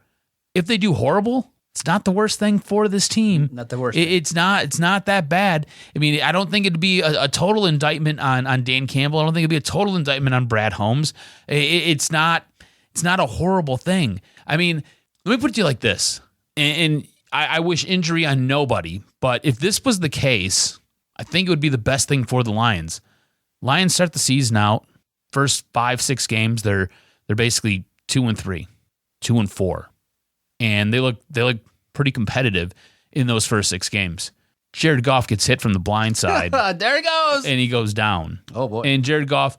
If they do horrible, it's not the worst thing for this team. Not the worst. It's not that bad. I mean, I don't think it'd be a total indictment on Dan Campbell. I don't think it'd be a total indictment on Brad Holmes. It's not a horrible thing. I mean, let me put it to you like this, and I wish injury on nobody, but if this was the case, I think it would be the best thing for the Lions. Lions start the season out, first 5-6 games, they're basically 2-3, 2-4. And they look pretty competitive in those first 6 games. Jared Goff gets hit from the blind side. There he goes. And he goes down. Oh boy. And Jared Goff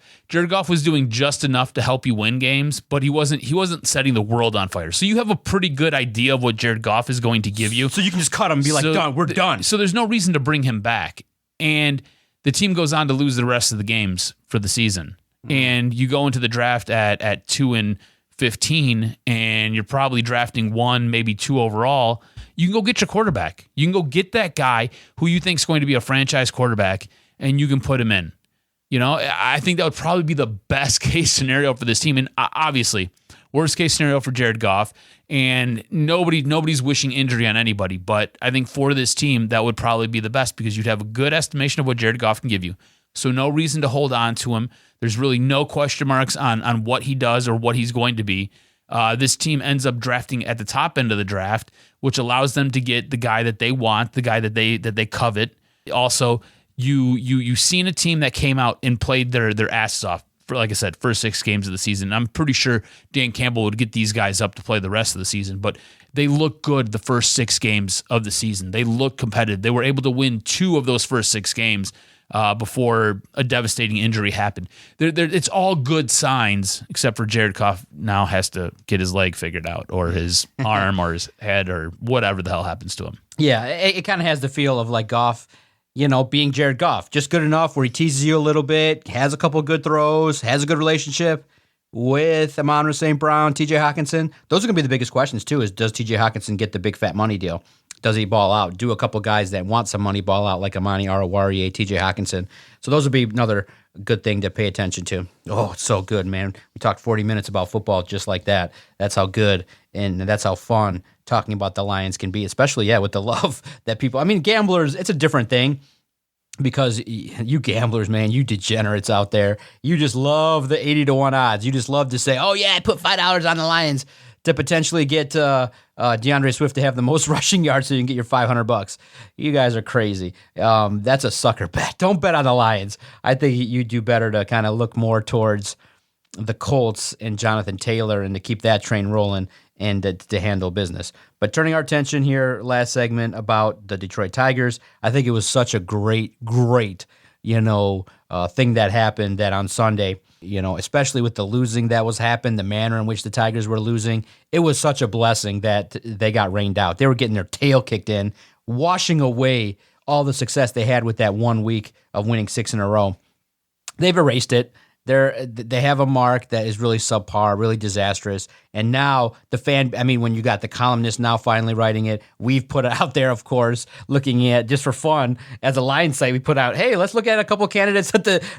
was doing just enough to help you win games, but he wasn't setting the world on fire. So you have a pretty good idea of what Jared Goff is going to give you. So you can just cut him and be like, done, we're done. So there's no reason to bring him back. And the team goes on to lose the rest of the games for the season. And you go into the draft at 2-15, and you're probably drafting 1, maybe 2 overall. You can go get your quarterback. You can go get that guy who you think is going to be a franchise quarterback, and you can put him in. You know, I think that would probably be the best case scenario for this team. And obviously, worst case scenario for Jared Goff. And nobody's wishing injury on anybody. But I think for this team, that would probably be the best, because you'd have a good estimation of what Jared Goff can give you. So no reason to hold on to him. There's really no question marks on what he does or what he's going to be. This team ends up drafting at the top end of the draft, which allows them to get the guy that they want, the guy that they covet. Also, you've seen a team that came out and played their asses off for, like I said, first 6 games of the season. I'm pretty sure Dan Campbell would get these guys up to play the rest of the season, but they look good the first 6 games of the season. They look competitive. They were able to win 2 of those first 6 games before a devastating injury happened. It's all good signs, except for Jared Goff now has to get his leg figured out, or his arm, or his head, or whatever the hell happens to him. Yeah, it kind of has the feel of like Goff, you know, being Jared Goff, just good enough where he teases you a little bit, has a couple of good throws, has a good relationship with Amon-Ra St. Brown, TJ Hawkinson. Those are going to be the biggest questions too, is does TJ Hawkinson get the big fat money deal? Does he ball out? Do a couple guys that want some money ball out, like Amani Oruwariye, TJ Hawkinson? So those would be another good thing to pay attention to. Oh, it's so good, man. We talked 40 minutes about football just like that. That's how good and that's how fun talking about the Lions can be, especially, with the love that people... I mean, gamblers, it's a different thing, because you gamblers, man, you degenerates out there, you just love the 80-1 odds. You just love to say, oh, yeah, I put $5 on the Lions to potentially get DeAndre Swift to have the most rushing yards so you can get your $500. You guys are crazy. That's a sucker bet. Don't bet on the Lions. I think you do better to kind of look more towards the Colts and Jonathan Taylor, and to keep that train rolling and to handle business. But turning our attention here, last segment, about the Detroit Tigers, I think it was such a great, thing that happened that on Sunday, especially with the losing that was happened, the manner in which the Tigers were losing, it was such a blessing that they got rained out. They were getting their tail kicked in, washing away all the success they had with that 1 week of winning 6 in a row. They've erased it. They have a mark that is really subpar, really disastrous. And now when you got the columnists now finally writing it, we've put it out there, of course, looking at, just for fun, as a Lions site, we put out, hey, let's look at a couple candidates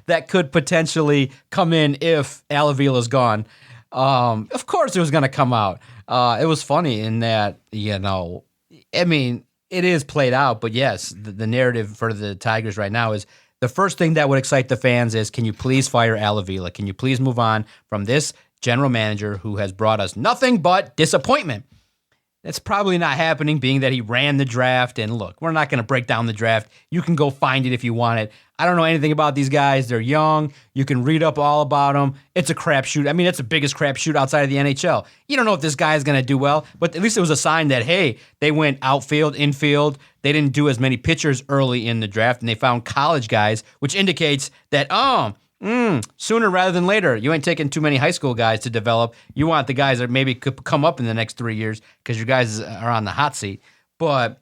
that could potentially come in if Al Avila's gone. Of course it was going to come out. It was funny in that, it is played out, but yes, the narrative for the Tigers right now is, the first thing that would excite the fans is, can you please fire Al Avila? Can you please move on from this general manager who has brought us nothing but disappointment? That's probably not happening, being that he ran the draft. And look, we're not going to break down the draft. You can go find it if you want it. I don't know anything about these guys. They're young. You can read up all about them. It's a crapshoot. I mean, it's the biggest crapshoot outside of the NHL. You don't know if this guy is going to do well, but at least it was a sign that, hey, they went outfield, infield. They didn't do as many pitchers early in the draft, and they found college guys, which indicates that, sooner rather than later, you ain't taking too many high school guys to develop. You want the guys that maybe could come up in the next 3 years because your guys are on the hot seat. But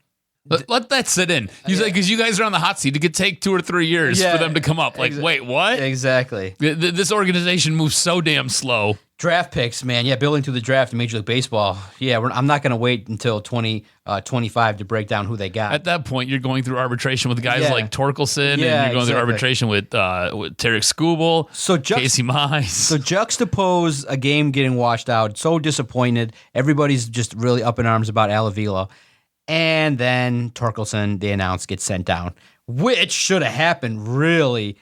let that sit in. You say, because you guys are on the hot seat, it could take 2 or 3 years for them to come up. Like, wait, what? Exactly. This organization moves so damn slow. Draft picks, man. Yeah, building through the draft in Major League Baseball. Yeah, I'm not going to wait until 2025 to break down who they got. At that point, you're going through arbitration with guys like Torkelson, and you're going through arbitration with Tarik Skubal, Casey Mize. So juxtapose a game getting washed out, so disappointed. Everybody's just really up in arms about Alavila. And then Torkelson, they announced, gets sent down, which should have happened really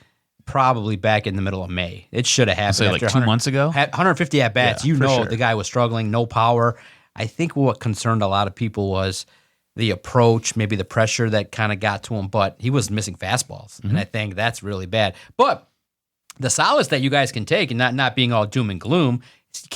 probably back in the middle of May. It should have happened. So like 2 months ago? 150 at-bats. Yeah, sure. The guy was struggling, no power. I think what concerned a lot of people was the approach, maybe the pressure that kind of got to him, but he was missing fastballs, and I think that's really bad. But the solace that you guys can take, and not being all doom and gloom,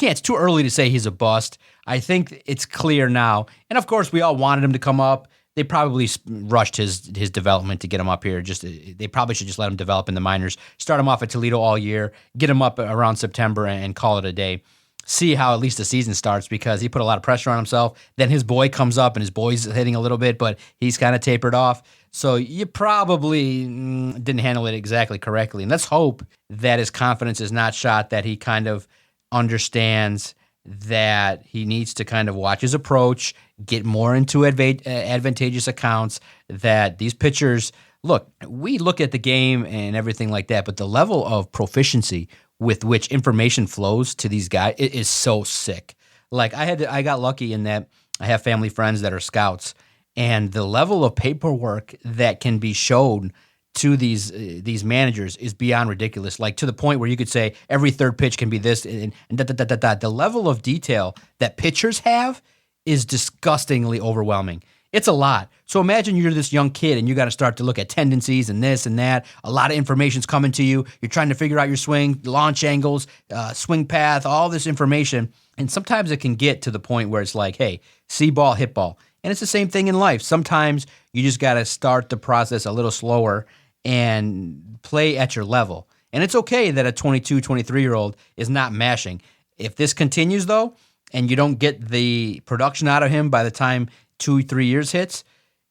it's too early to say he's a bust. I think it's clear now. And, of course, we all wanted him to come up. They probably rushed his development to get him up here. They probably should just let him develop in the minors, start him off at Toledo all year, get him up around September and call it a day. See how at least the season starts, because he put a lot of pressure on himself. Then his boy comes up, and his boy's hitting a little bit, but he's kind of tapered off. So you probably didn't handle it exactly correctly. And let's hope that his confidence is not shot, that he kind of understands that he needs to kind of watch his approach, get more into advantageous accounts, that these pitchers, look, we look at the game and everything like that, but the level of proficiency with which information flows to these guys, it is so sick. Like I got lucky in that I have family friends that are scouts, and the level of paperwork that can be shown to these managers is beyond ridiculous. Like, to the point where you could say every third pitch can be this, and The level of detail that pitchers have is disgustingly overwhelming. It's a lot. So imagine you're this young kid and you got to start to look at tendencies and this and that. A lot of information's coming to you. You're trying to figure out your swing, launch angles, swing path, all this information. And sometimes it can get to the point where it's like, hey, see ball, hit ball. And it's the same thing in life. Sometimes you just got to start the process a little slower and play at your level. And it's okay that a 22, 23-year-old is not mashing. If this continues, though, and you don't get the production out of him by the time 2-3 years hits,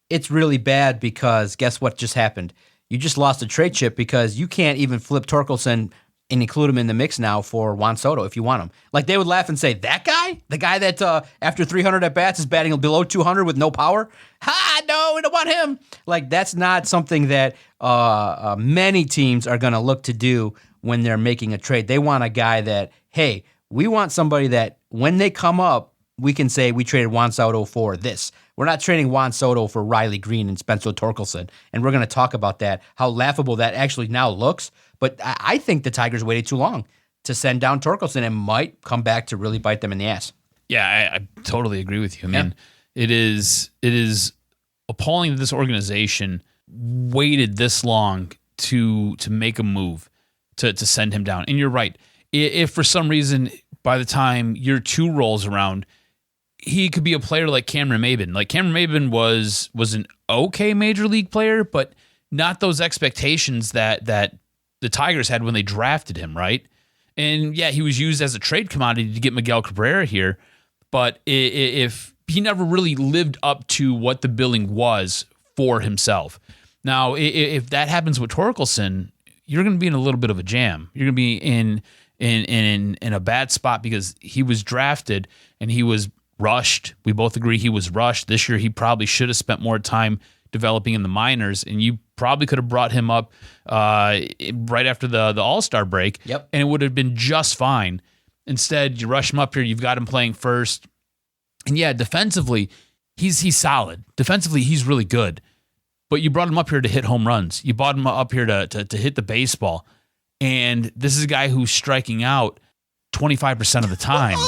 it's really bad, because guess what just happened? You just lost a trade chip, because you can't even flip Torkelson and include him in the mix now for Juan Soto if you want him. Like, they would laugh and say, that guy? The guy that after 300 at-bats is batting below 200 with no power? Ha, no, we don't want him. Like, that's not something that many teams are going to look to do when they're making a trade. They want a guy that, hey, we want somebody that when they come up, we can say we traded Juan Soto for this. We're not trading Juan Soto for Riley Green and Spencer Torkelson. And we're going to talk about that, how laughable that actually now looks. But I think the Tigers waited too long to send down Torkelson, and might come back to really bite them in the ass. Yeah, I totally agree with you. I mean, it is appalling that this organization waited this long to make a move to send him down. And you're right. If for some reason by the time year 2 rolls around, he could be a player like Cameron Maybin. Like, Cameron Maybin was an okay major league player, but not those expectations that the Tigers had when they drafted him, right? And yeah, he was used as a trade commodity to get Miguel Cabrera here, but if he never really lived up to what the billing was for himself. Now, if that happens with Torkelson, you're going to be in a little bit of a jam. You're going to be in a bad spot, because he was drafted and he was rushed. We both agree he was rushed. This year, he probably should have spent more time developing in the minors, and you probably could have brought him up right after the All-Star break, and it would have been just fine. Instead, you rush him up here. You've got him playing first. And yeah, defensively, he's solid. Defensively, he's really good. But you brought him up here to hit home runs. You brought him up here to hit the baseball. And this is a guy who's striking out 25% of the time.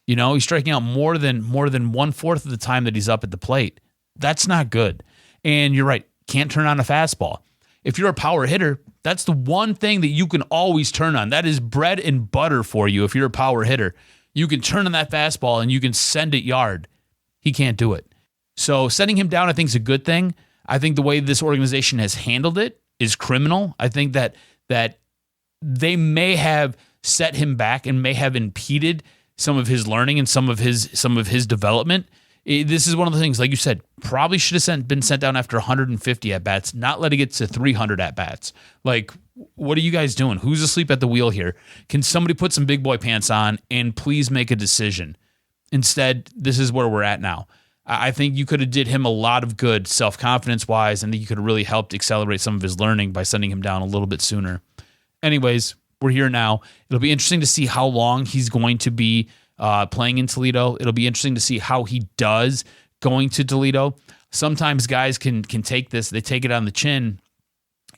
You know, he's striking out more than 1/4 of the time that he's up at the plate. That's not good. And you're right, can't turn on a fastball. If you're a power hitter, that's the one thing that you can always turn on. That is bread and butter for you if you're a power hitter. You can turn on that fastball and you can send it yard. He can't do it. So setting him down, I think, is a good thing. I think the way this organization has handled it is criminal. I think that they may have set him back and may have impeded some of his learning and some of his development. This is one of the things, like you said, probably should have been sent down after 150 at-bats, not letting it to 300 at-bats. Like, what are you guys doing? Who's asleep at the wheel here? Can somebody put some big boy pants on and please make a decision? Instead, this is where we're at now. I think you could have did him a lot of good self-confidence-wise, and you could have really helped accelerate some of his learning by sending him down a little bit sooner. Anyways, we're here now. It'll be interesting to see how long he's going to be playing in Toledo. It'll be interesting to see how he does going to Toledo. Sometimes guys can take this, they take it on the chin,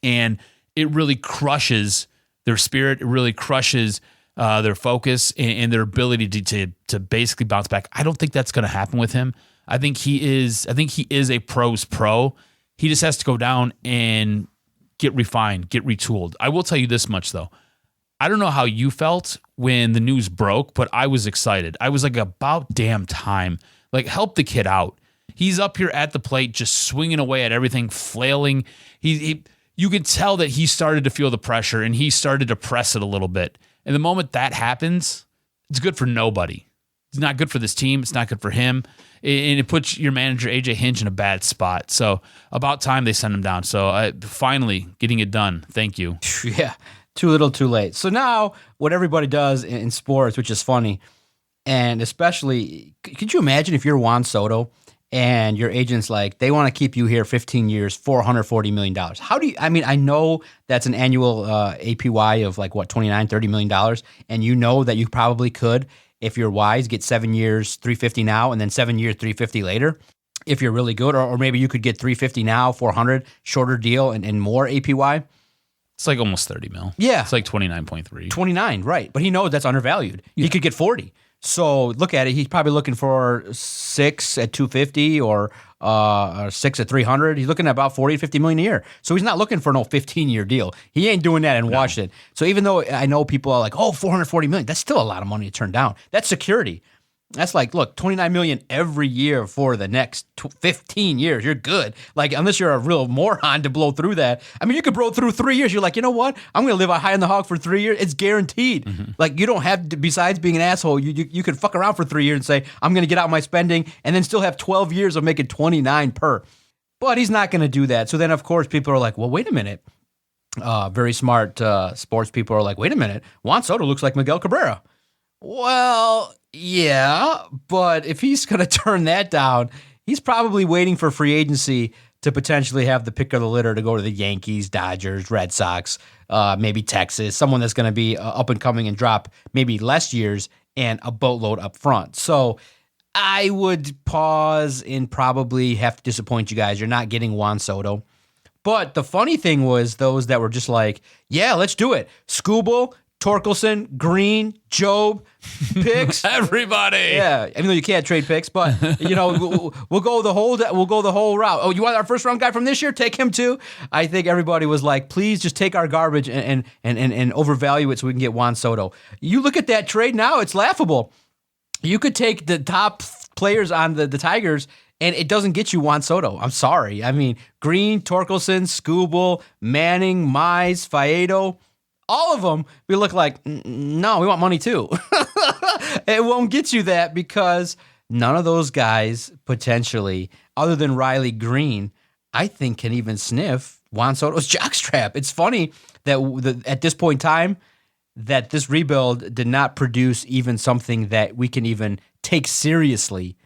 and it really crushes their spirit. It really crushes their focus and their ability to basically bounce back. I don't think that's going to happen with him. I think he is a pro's pro. He just has to go down and get refined, get retooled. I will tell you this much though. I don't know how you felt when the news broke, but I was excited. I was like, about damn time. Like, help the kid out. He's up here at the plate, just swinging away at everything, flailing. You could tell that he started to feel the pressure and he started to press it a little bit. And the moment that happens, it's good for nobody. It's not good for this team. It's not good for him. And it puts your manager, AJ Hinch, in a bad spot. So about time they send him down. So finally getting it done. Thank you. Yeah. Too little, too late. So now what everybody does in sports, which is funny, and especially, could you imagine if you're Juan Soto and your agent's like, they want to keep you here 15 years, $440 million. How do you, I know that's an annual APY of like, what, $29, $30 million, and you know that you probably could, if you're wise, get 7 years, $350 now, and then 7 years, $350 later, if you're really good, or maybe you could get $350 now, $400, shorter deal, and more APY. It's like almost 30 mil. Yeah. It's like 29.3. 29, right. But he knows that's undervalued. Yeah. He could get 40. So look at it. He's probably looking for 6 at 250 or 6 at 300. He's looking at about 40 to 50 million a year. So he's not looking for no 15-year deal. He ain't doing that in Washington. So even though I know people are like, oh, 440 million, that's still a lot of money to turn down. That's security. That's like, look, 29 million every year for the next 15 years. You're good. Like, unless you're a real moron to blow through that. I mean, you could blow through 3 years. You're like, you know what? I'm going to live a high in the hog for 3 years. It's guaranteed. Mm-hmm. Like, you don't have to, besides being an asshole, you could fuck around for 3 years and say, I'm going to get out my spending, and then still have 12 years of making 29 per. But he's not going to do that. So then, of course, people are like, well, wait a minute. Very smart sports people are like, wait a minute. Juan Soto looks like Miguel Cabrera. Well, yeah, but if he's going to turn that down, he's probably waiting for free agency to potentially have the pick of the litter to go to the Yankees, Dodgers, Red Sox, maybe Texas, someone that's going to be up and coming and drop maybe less years and a boatload up front. So I would pause and probably have to disappoint you guys. You're not getting Juan Soto. But the funny thing was those that were just like, yeah, let's do it. Skubal, Torkelson, Green, Job, picks, everybody. Yeah, even though you can't trade picks, but we'll go the whole route. Oh, you want our first round guy from this year? Take him too. I think everybody was like, please just take our garbage and overvalue it so we can get Juan Soto. You look at that trade now; it's laughable. You could take the top players on the Tigers, and it doesn't get you Juan Soto. I'm sorry. I mean, Green, Torkelson, Skubal, Manning, Mize, Faedo. All of them, we look like, no, we want money too. It won't get you that because none of those guys potentially, other than Riley Green, I think can even sniff Juan Soto's jockstrap. It's funny that at this point in time, that this rebuild did not produce even something that we can even take seriously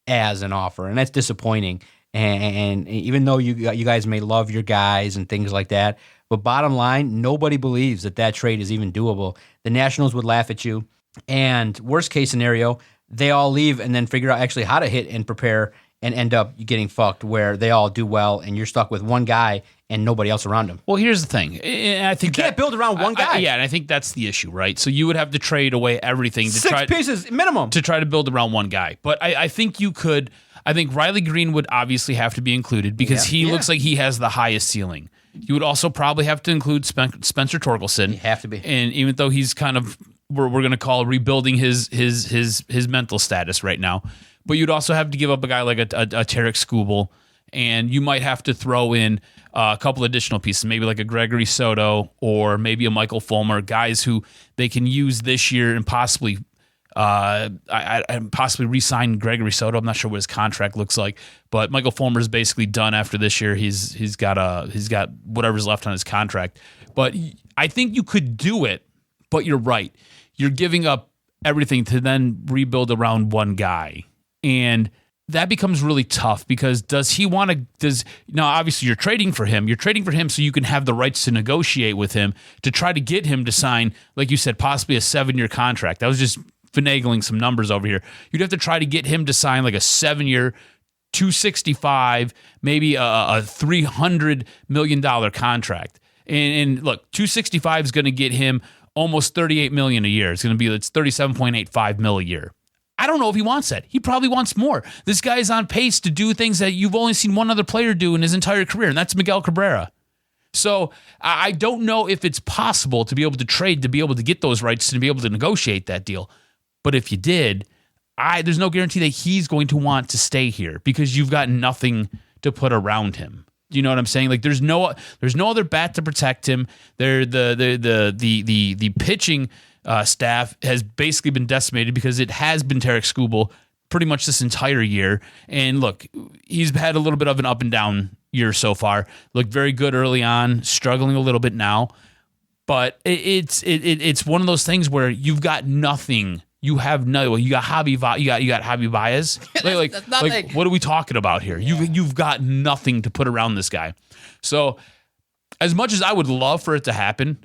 as an offer, and that's disappointing. And even though you guys may love your guys and things like that, but bottom line, nobody believes that trade is even doable. The Nationals would laugh at you. And worst case scenario, they all leave and then figure out actually how to hit and prepare and end up getting fucked where they all do well and you're stuck with one guy and nobody else around him. Well, here's the thing. And I think you can't build around one guy. And I think that's the issue, right? So you would have to trade away everything to 6 pieces minimum to try to build around one guy. But I think you could. I think Riley Green would obviously have to be included because he looks like he has the highest ceiling. You would also probably have to include Spencer Torkelson. You have to be. And even though he's kind of we're going to call rebuilding his mental status right now, but you'd also have to give up a guy like a Tarik Skubal, and you might have to throw in a couple additional pieces, maybe like a Gregory Soto or maybe a Michael Fulmer, guys who they can use this year and possibly re-sign Gregory Soto. I'm not sure what his contract looks like, but Michael Fulmer is basically done after this year. He's got whatever's left on his contract. But I think you could do it, but you're right. You're giving up everything to then rebuild around one guy. And that becomes really tough because now obviously you're trading for him. You're trading for him so you can have the rights to negotiate with him to try to get him to sign, like you said, possibly a 7-year contract. That was just finagling some numbers over here. You'd have to try to get him to sign like a 7-year, $265, maybe a $300 million contract. And look, $265 is going to get him almost $38 million a year. It's $37.85 million a year. I don't know if he wants that. He probably wants more. This guy is on pace to do things that you've only seen one other player do in his entire career, and that's Miguel Cabrera. So I don't know if it's possible to be able to trade, to be able to get those rights, to be able to negotiate that deal. But if you did, there's no guarantee that he's going to want to stay here because you've got nothing to put around him. Do you know what I'm saying? Like there's no other bat to protect him. The pitching staff has basically been decimated because it has been Tarik Skubal pretty much this entire year. And look, he's had a little bit of an up and down year so far. Looked very good early on, struggling a little bit now. But it's one of those things where you've got nothing. You have no. You got Javi Baez. Like what are we talking about here? Yeah. You've got nothing to put around this guy. So as much as I would love for it to happen,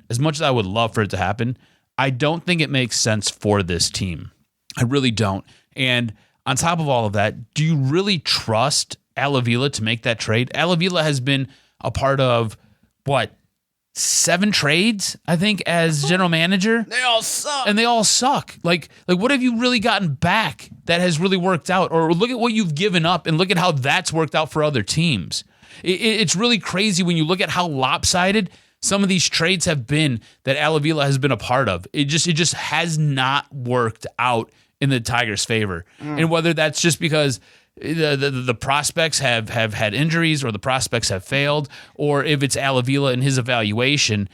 I don't think it makes sense for this team. I really don't. And on top of all of that, do you really trust Al Avila to make that trade? Al Avila has been a part of, 7 trades, I think, as general manager? They all suck. And they all suck. Like what have you really gotten back that has really worked out? Or look at what you've given up and look at how that's worked out for other teams. It's really crazy when you look at how lopsided some of these trades have been that Al Avila has been a part of. It just has not worked out in the Tigers' favor. And whether that's just because the prospects have had injuries or the prospects have failed, or if it's Al Avila and his evaluation,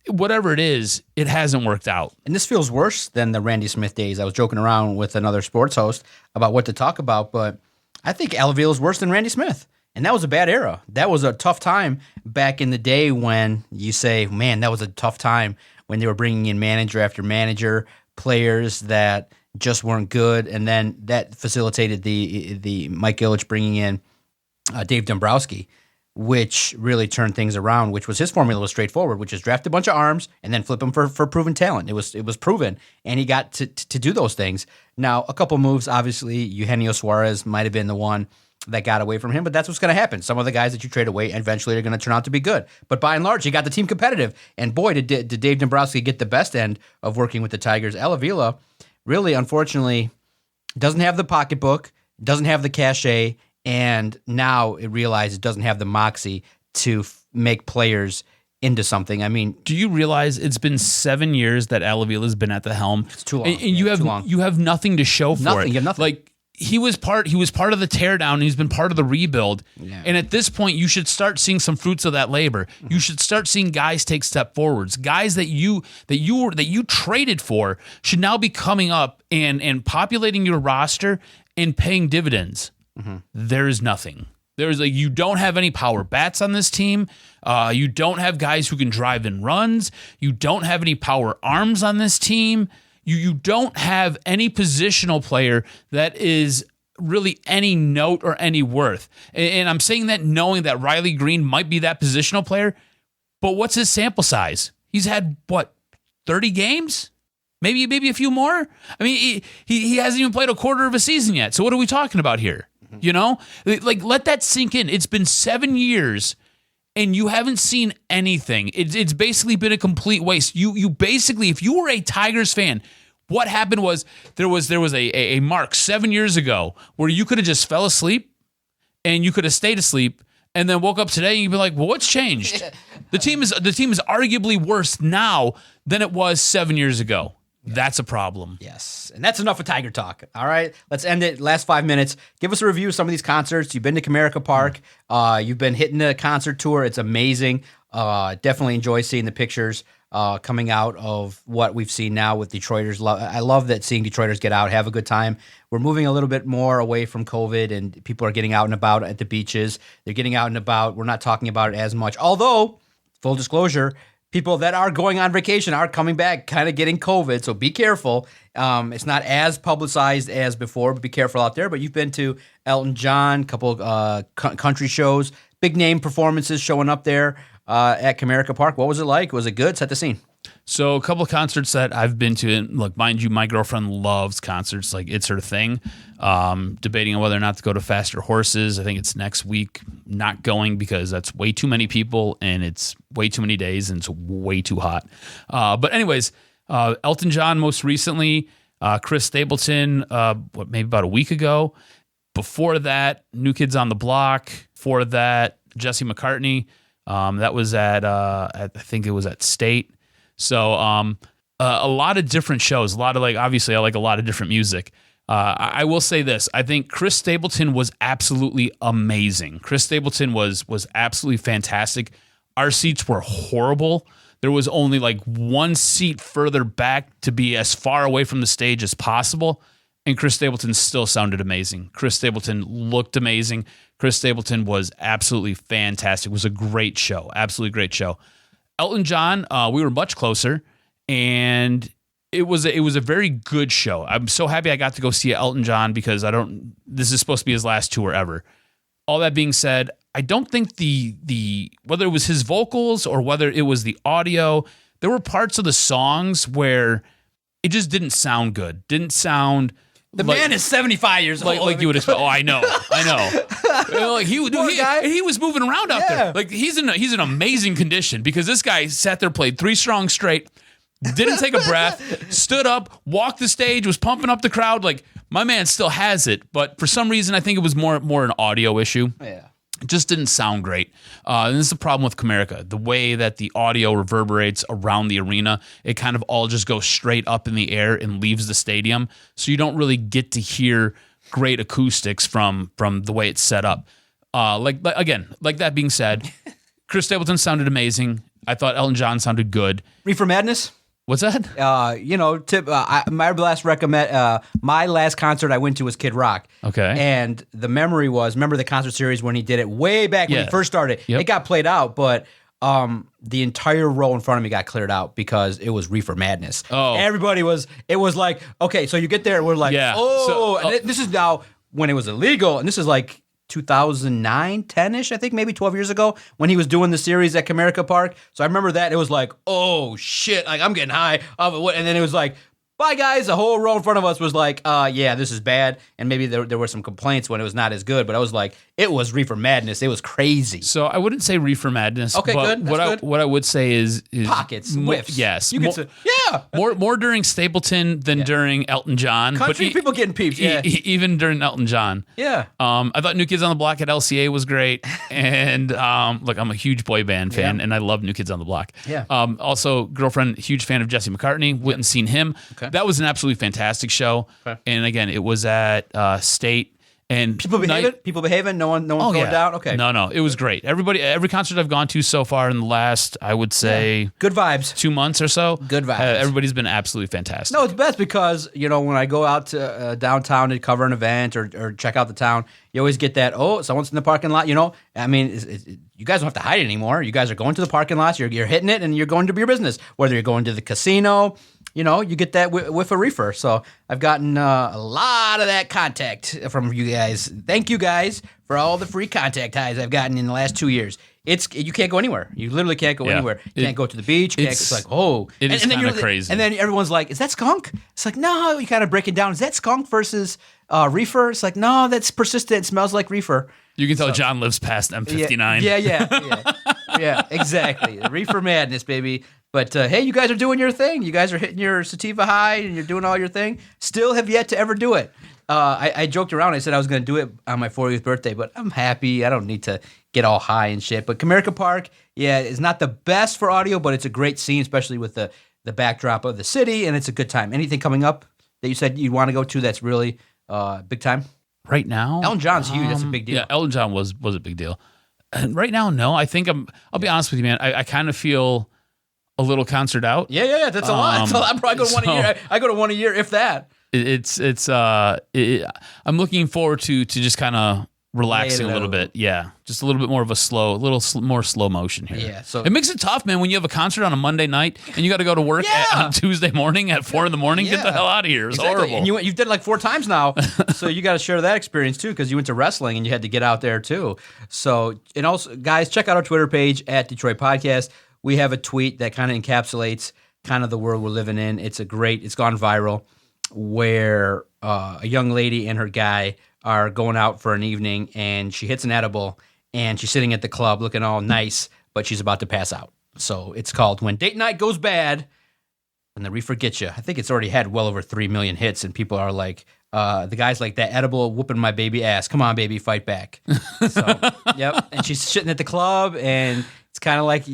whatever it is, it hasn't worked out. And this feels worse than the Randy Smith days. I was joking around with another sports host about what to talk about, but I think Al Avila is worse than Randy Smith. And that was a bad era. That was a tough time back in the day when you say, man, that was a tough time when they were bringing in manager after manager, players that just weren't good. And then that facilitated the Mike Ilitch bringing in Dave Dombrowski, which really turned things around, which was his formula was straightforward, which is draft a bunch of arms and then flip them for proven talent. It was proven, and he got to do those things. Now, a couple moves, obviously, Eugenio Suarez might have been the one that got away from him, but that's what's going to happen. Some of the guys that you trade away eventually are going to turn out to be good. But by and large, he got the team competitive. And boy, did Dave Dombrowski get the best end of working with the Tigers. Al Avila really, unfortunately, doesn't have the pocketbook, doesn't have the cachet, and now it realizes it doesn't have the moxie to make players into something. I mean, do you realize it's been 7 years that Al Avila has been at the helm? It's too long. And you have nothing to show for nothing, it. You have nothing. Like he was part of the teardown, and he's been part of the rebuild. Yeah. And at this point, you should start seeing some fruits of that labor. Mm-hmm. You should start seeing guys take step forwards. Guys that you traded for should now be coming up and populating your roster and paying dividends. Mm-hmm. There is nothing. You don't have any power bats on this team. You don't have guys who can drive in runs. You don't have any power arms on this team. You don't have any positional player that is really any note or any worth. And I'm saying that knowing that Riley Green might be that positional player, but what's his sample size? He's had, 30 games? Maybe a few more? I mean, he hasn't even played a quarter of a season yet. So what are we talking about here? You know, like let that sink in. It's been 7 years. And you haven't seen anything. It's basically been a complete waste. You basically, if you were a Tigers fan, what happened was there was a mark 7 years ago where you could have just fell asleep and you could have stayed asleep and then woke up today and you'd be like, well, what's changed? The team is arguably worse now than it was 7 years ago. That's a problem. Yes. And that's enough of Tiger talk. All right. Let's end it. Last 5 minutes. Give us a review of some of these concerts. You've been to Comerica Park. You've been hitting the concert tour. It's amazing. Definitely enjoy seeing the pictures coming out of what we've seen now with Detroiters. I love that seeing Detroiters get out, have a good time. We're moving a little bit more away from COVID, and people are getting out and about at the beaches. They're getting out and about. We're not talking about it as much. Although, full disclosure, people that are going on vacation are coming back kind of getting COVID, so be careful. It's not as publicized as before, but be careful out there. But you've been to Elton John, a couple country shows, big name performances showing up there at Comerica Park. What was it like? Was it good? Set the scene. So a couple of concerts that I've been to, and look, mind you, my girlfriend loves concerts. Like, it's her thing. Debating on whether or not to go to Faster Horses. I think it's next week. Not going because that's way too many people and it's way too many days and it's way too hot. But anyways, Elton John most recently, Chris Stapleton, maybe about a week ago. Before that, New Kids on the Block. Before that, Jesse McCartney. That was I think it was at State. So a lot of different shows, obviously I like a lot of different music. I will say this. I think Chris Stapleton was absolutely amazing. Chris Stapleton was absolutely fantastic. Our seats were horrible. There was only like one seat further back to be as far away from the stage as possible. And Chris Stapleton still sounded amazing. Chris Stapleton looked amazing. Chris Stapleton was absolutely fantastic. It was a great show. Absolutely great show. Elton John, we were much closer, and it was a very good show. I'm so happy I got to go see Elton John because this is supposed to be his last tour ever. All that being said, I don't think the whether it was his vocals or whether it was the audio, there were parts of the songs where it just didn't sound good. Didn't sound. The man is 75 years old. Like you would expect. Oh, I know. Like he was moving around out there. Like he's in amazing condition because this guy sat there, played 3 songs straight, didn't take a breath, stood up, walked the stage, was pumping up the crowd. Like, my man still has it, but for some reason I think it was more an audio issue. Yeah. It just didn't sound great. And this is the problem with Comerica. The way that the audio reverberates around the arena, it kind of all just goes straight up in the air and leaves the stadium. So you don't really get to hear great acoustics from the way it's set up. Like that being said, Chris Stapleton sounded amazing. I thought Elton John sounded good. Reefer Madness? What's that? My last concert I went to was Kid Rock. Okay. And the memory was, remember the concert series when he did it way back when he first started? Yep. It got played out, but the entire row in front of me got cleared out because it was Reefer Madness. Oh. It was like, okay, so you get there and we're like, this is now when it was illegal, and this is like 2009, 10-ish, I think, maybe 12 years ago when he was doing the series at Comerica Park. So I remember that. It was like, oh, shit, like I'm getting high. And then it was like, bye, guys. The whole row in front of us was like, yeah, this is bad. And maybe there were some complaints when it was not as good, but I was like, it was Reefer Madness. It was crazy. So I wouldn't say Reefer Madness. Okay, but good. What I would say is pockets, whiffs. Yes. You can say, yeah. More during Stapleton than during Elton John. Country people getting peeped, yeah. Even during Elton John. Yeah. I thought New Kids on the Block at LCA was great. And look, I'm a huge boy band fan, and I love New Kids on the Block. Yeah. Also, girlfriend, huge fan of Jesse McCartney. Went and seen him. Okay. That was an absolutely fantastic show. Okay. And again, it was at State. And people behaving, no one going down. Okay, no, it was great. Every concert I've gone to so far in the last, I would say, good vibes, 2 months or so. Good vibes. Everybody's been absolutely fantastic. No, it's best because when I go out to downtown to cover an event or check out the town, you always get that. Oh, someone's in the parking lot. I mean, you guys don't have to hide it anymore. You guys are going to the parking lots. You're hitting it, and you're going to your business. Whether you're going to the casino. You get that with a reefer. So I've gotten a lot of that contact from you guys. Thank you guys for all the free contact highs I've gotten in the last 2 years. you can't go anywhere. You literally can't go anywhere. You can't go to the beach. It's like, it is kind of crazy. And then everyone's like, is that skunk? It's like, no, you kind of break it down. Is that skunk versus reefer? It's like, no, that's persistent. It smells like reefer. You can tell John lives past M59. Yeah, exactly. Reefer madness, baby. But hey, you guys are doing your thing. You guys are hitting your sativa high and you're doing all your thing. Still have yet to ever do it. I joked around. I said I was going to do it on my 40th birthday, but I'm happy. I don't need to get all high and shit. But Comerica Park, it's not the best for audio, but it's a great scene, especially with the backdrop of the city, and it's a good time. Anything coming up that you said you want to go to that's really big time? Right now? Elton John's huge. That's a big deal. Yeah, Elton John was a big deal. And right now, no. I think I'll be honest with you, man. I kind of feel a little concert out. Yeah. That's a lot. I'm probably going to one a year. I go to one a year, if that. I'm looking forward to just kind of relaxing a little bit. Yeah, just a little bit more of a more slow motion here. Yeah, so it makes it tough, man, when you have a concert on a Monday night and you got to go to work on Tuesday morning at 4 a.m. Get the hell out of here. It's horrible. And you've done it like 4 times now, so you got to share that experience too, because you went to wrestling and you had to get out there too. So, and also, guys, check out our Twitter page at Detroit Podcast. We have a tweet that kind of encapsulates kind of the world we're living in. It's gone viral, where a young lady and her guy are going out for an evening, and she hits an edible, and she's sitting at the club looking all nice, but she's about to pass out. So it's called When Date Night Goes Bad and the Reefer Gets You. I think it's already had well over 3 million hits, and people are like, the guy's like, that edible whooping my baby ass. Come on, baby, fight back. So, yep. And she's sitting at the club, and it's kind of like,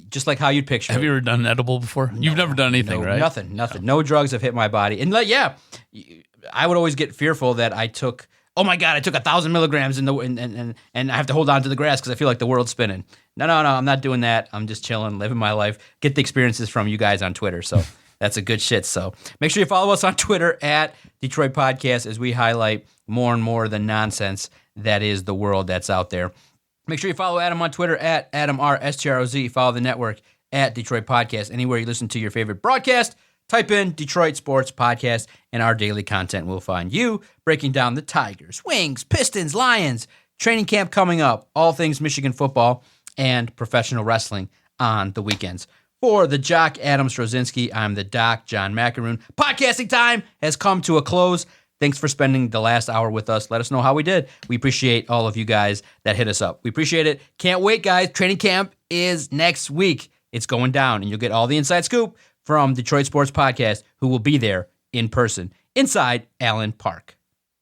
just like how you'd picture it. Have you ever done an edible before? You've never done anything, right? Nothing. No drugs have hit my body. And I would always get fearful that I took 1,000 milligrams and I have to hold on to the grass because I feel like the world's spinning. No, I'm not doing that. I'm just chilling, living my life. Get the experiences from you guys on Twitter. So that's a good shit. So make sure you follow us on Twitter at Detroit Podcast as we highlight more and more of the nonsense that is the world that's out there. Make sure you follow Adam on Twitter at AdamRSTROZ. Follow the network at Detroit Podcast. Anywhere you listen to your favorite broadcast, type in Detroit Sports Podcast, and our daily content will find you breaking down the Tigers, Wings, Pistons, Lions, training camp coming up, all things Michigan football, and professional wrestling on the weekends. For the Jock, Adam Strozinski, I'm the Doc, John Macaroon. Podcasting time has come to a close. Thanks for spending the last hour with us. Let us know how we did. We appreciate all of you guys that hit us up. We appreciate it. Can't wait, guys. Training camp is next week. It's going down, and you'll get all the inside scoop from Detroit Sports Podcast, who will be there in person inside Allen Park.